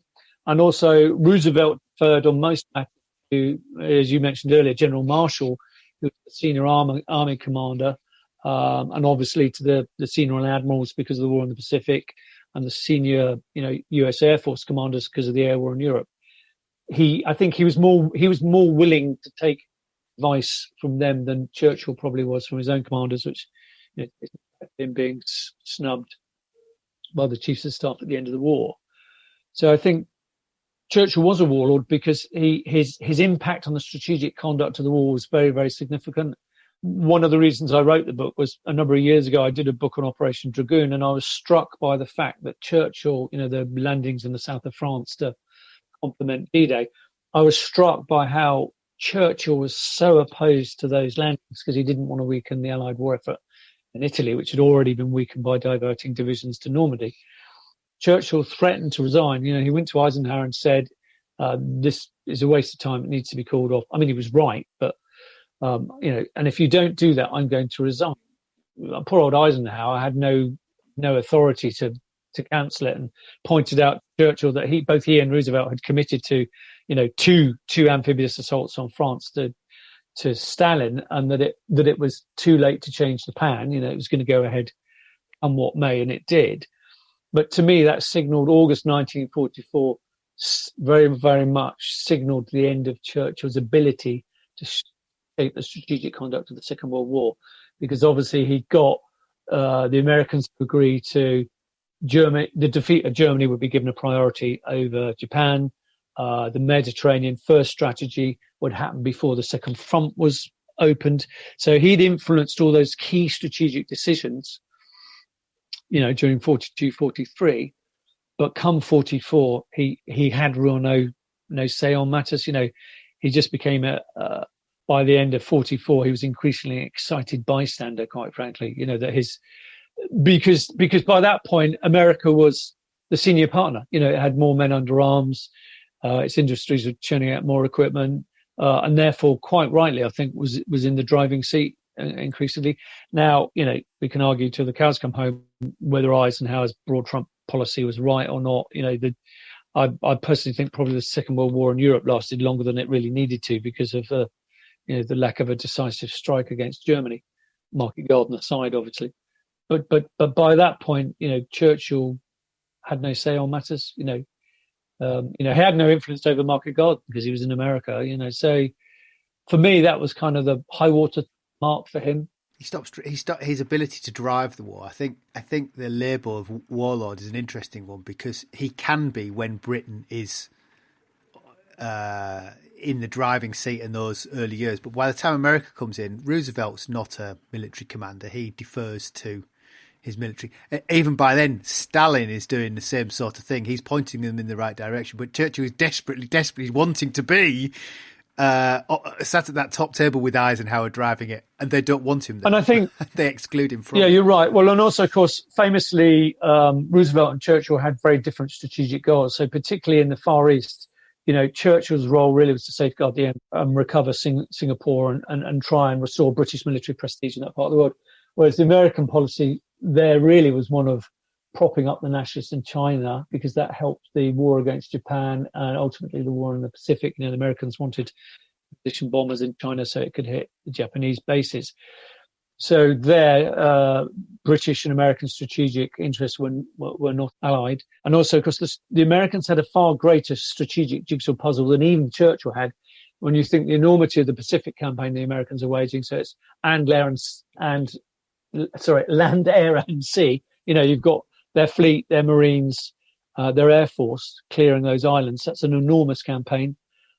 S3: And also Roosevelt deferred on most matters to, as you mentioned earlier, General Marshall, who was the senior army commander, and obviously to the senior admirals because of the war in the Pacific, and the senior, U.S. Air Force commanders because of the air war in Europe. I think he was more willing to take advice from them than Churchill probably was from his own commanders, which him being snubbed by the chiefs of staff at the end of the war. So I think Churchill was a warlord because his impact on the strategic conduct of the war was very, very significant. One of the reasons I wrote the book was a number of years ago, I did a book on Operation Dragoon, and I was struck by the fact that Churchill, the landings in the south of France to complement D-Day, I was struck by how Churchill was so opposed to those landings because he didn't want to weaken the Allied war effort in Italy, which had already been weakened by diverting divisions to Normandy. Churchill threatened to resign. He went to Eisenhower and said, this is a waste of time. It needs to be called off. I mean, he was right, but, and if you don't do that, I'm going to resign. Poor old Eisenhower had no authority to cancel it, and pointed out to Churchill that both he and Roosevelt had committed to, two amphibious assaults on France to Stalin, and that it was too late to change the plan. It was going to go ahead come what may, and it did. But to me, that signalled August 1944, very, very much signalled the end of Churchill's ability to shape the strategic conduct of the Second World War, because obviously he got the Americans to agree to the defeat of Germany would be given a priority over Japan. The Mediterranean first strategy would happen before the second front was opened. So he'd influenced all those key strategic decisions, during 42, 43. But come 44, he had real no say on matters. He just became by the end of 44, he was increasingly excited bystander, quite frankly, because by that point, America was the senior partner. It had more men under arms. Its industries were churning out more equipment, and therefore, quite rightly, I think was in the driving seat increasingly. Now, we can argue till the cows come home whether Eisenhower's broad Trump policy was right or not. I personally think probably the Second World War in Europe lasted longer than it really needed to because of the lack of a decisive strike against Germany. Market Garden aside, obviously, but by that point, Churchill had no say on matters. He had no influence over Market Garden because he was in America. So for me, that was kind of the high water mark for him.
S2: He stopped his ability to drive the war. I think the label of warlord is an interesting one because he can be when Britain is in the driving seat in those early years. But by the time America comes in, Roosevelt's not a military commander. He defers to his military. Even by then, Stalin is doing the same sort of thing. He's pointing them in the right direction. But Churchill is desperately wanting to be sat at that top table with Eisenhower driving it, and they don't want him there.
S3: And I think
S2: they exclude him from
S3: it.
S2: it.
S3: You're right. Well, and also, of course, famously, Roosevelt and Churchill had very different strategic goals. So particularly in the Far East, Churchill's role really was to safeguard the end, recover Singapore and try and restore British military prestige in that part of the world. Whereas the American policy there really was one of propping up the nationalists in China because that helped the war against Japan and ultimately the war in the Pacific. The Americans wanted position bombers in China so it could hit the Japanese bases. So there, British and American strategic interests were not allied. And also, of course, the Americans had a far greater strategic jigsaw puzzle than even Churchill had. When you think the enormity of the Pacific campaign the Americans are waging, so it's land, air, and sea. You've got their fleet, their Marines, their Air Force clearing those islands. That's an enormous campaign.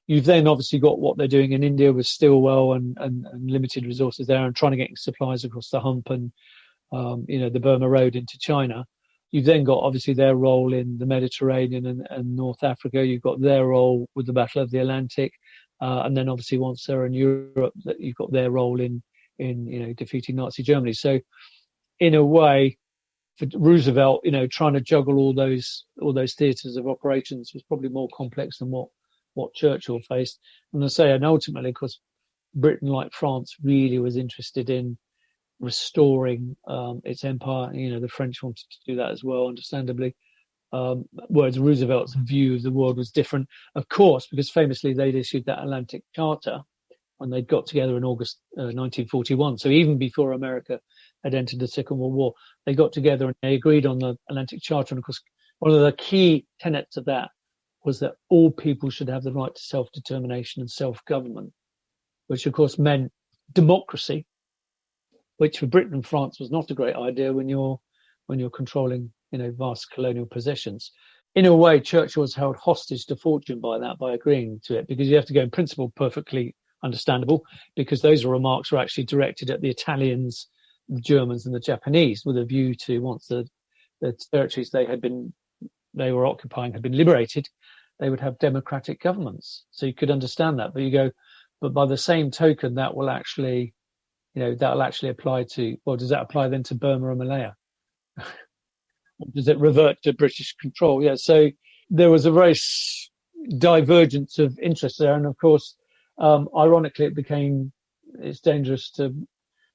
S3: You've then obviously got what they're doing in India with Stilwell and limited resources there and trying to get supplies across the hump and, the Burma Road into China. You've then got obviously their role in the Mediterranean and North Africa. You've got their role with the Battle of the Atlantic. And then obviously once they're in Europe, you've got their role in defeating Nazi Germany. So in a way, for Roosevelt, trying to juggle all those theatres of operations was probably more complex than what Churchill faced. And ultimately, of course, Britain, like France, really was interested in restoring its empire. The French wanted to do that as well, understandably. Whereas Roosevelt's view of the world was different, of course, because famously they'd issued that Atlantic Charter when they'd got together in August 1941. So even before America had entered the Second World War, they got together and they agreed on the Atlantic Charter. And of course, one of the key tenets of that was that all people should have the right to self-determination and self-government, which of course meant democracy, which for Britain and France was not a great idea when you're controlling, vast colonial possessions. In a way, Churchill was held hostage to fortune by that, by agreeing to it, because you have to go in principle perfectly understandable, because those remarks were actually directed at the Italians, the Germans and the Japanese, with a view to, once the territories they were occupying had been liberated, they would have democratic governments. So you could understand that, but you go, but by the same token, that will actually apply to, well, does that apply then to Burma and Malaya? Does it revert to British control? Yeah. So there was a very divergence of interest there. And of course, ironically, it's dangerous for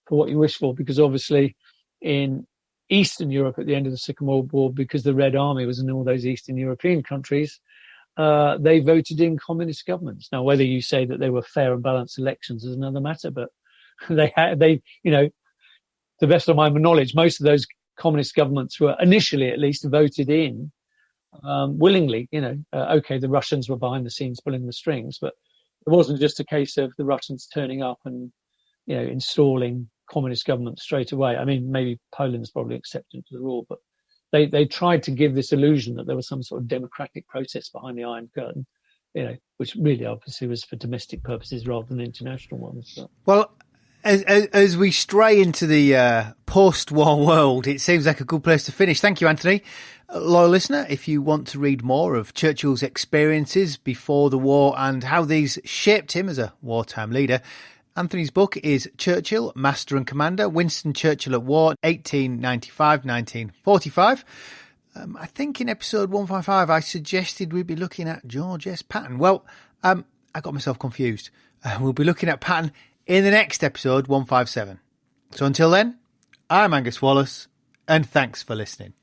S3: what you wish for, because obviously in Eastern Europe at the end of the Second World War, because the Red Army was in all those Eastern European countries, they voted in communist governments. Now, whether you say that they were fair and balanced elections is another matter, but to the best of my knowledge, most of those communist governments were initially at least voted in willingly. Okay, the Russians were behind the scenes pulling the strings, but it wasn't just a case of the Russians turning up and installing communist government straight away. I mean, maybe Poland's probably accepted to the rule, but they tried to give this illusion that there was some sort of democratic process behind the Iron Curtain, which really obviously was for domestic purposes rather than international ones. But.
S2: Well, as we stray into the post-war world, it seems like a good place to finish. Thank you, Anthony. Loyal listener, if you want to read more of Churchill's experiences before the war and how these shaped him as a wartime leader, Anthony's book is Churchill, Master and Commander, Winston Churchill at War, 1895-1945. I think in episode 155, I suggested we'd be looking at George S. Patton. Well, I got myself confused. We'll be looking at Patton in the next episode, 157. So until then, I'm Angus Wallace, and thanks for listening.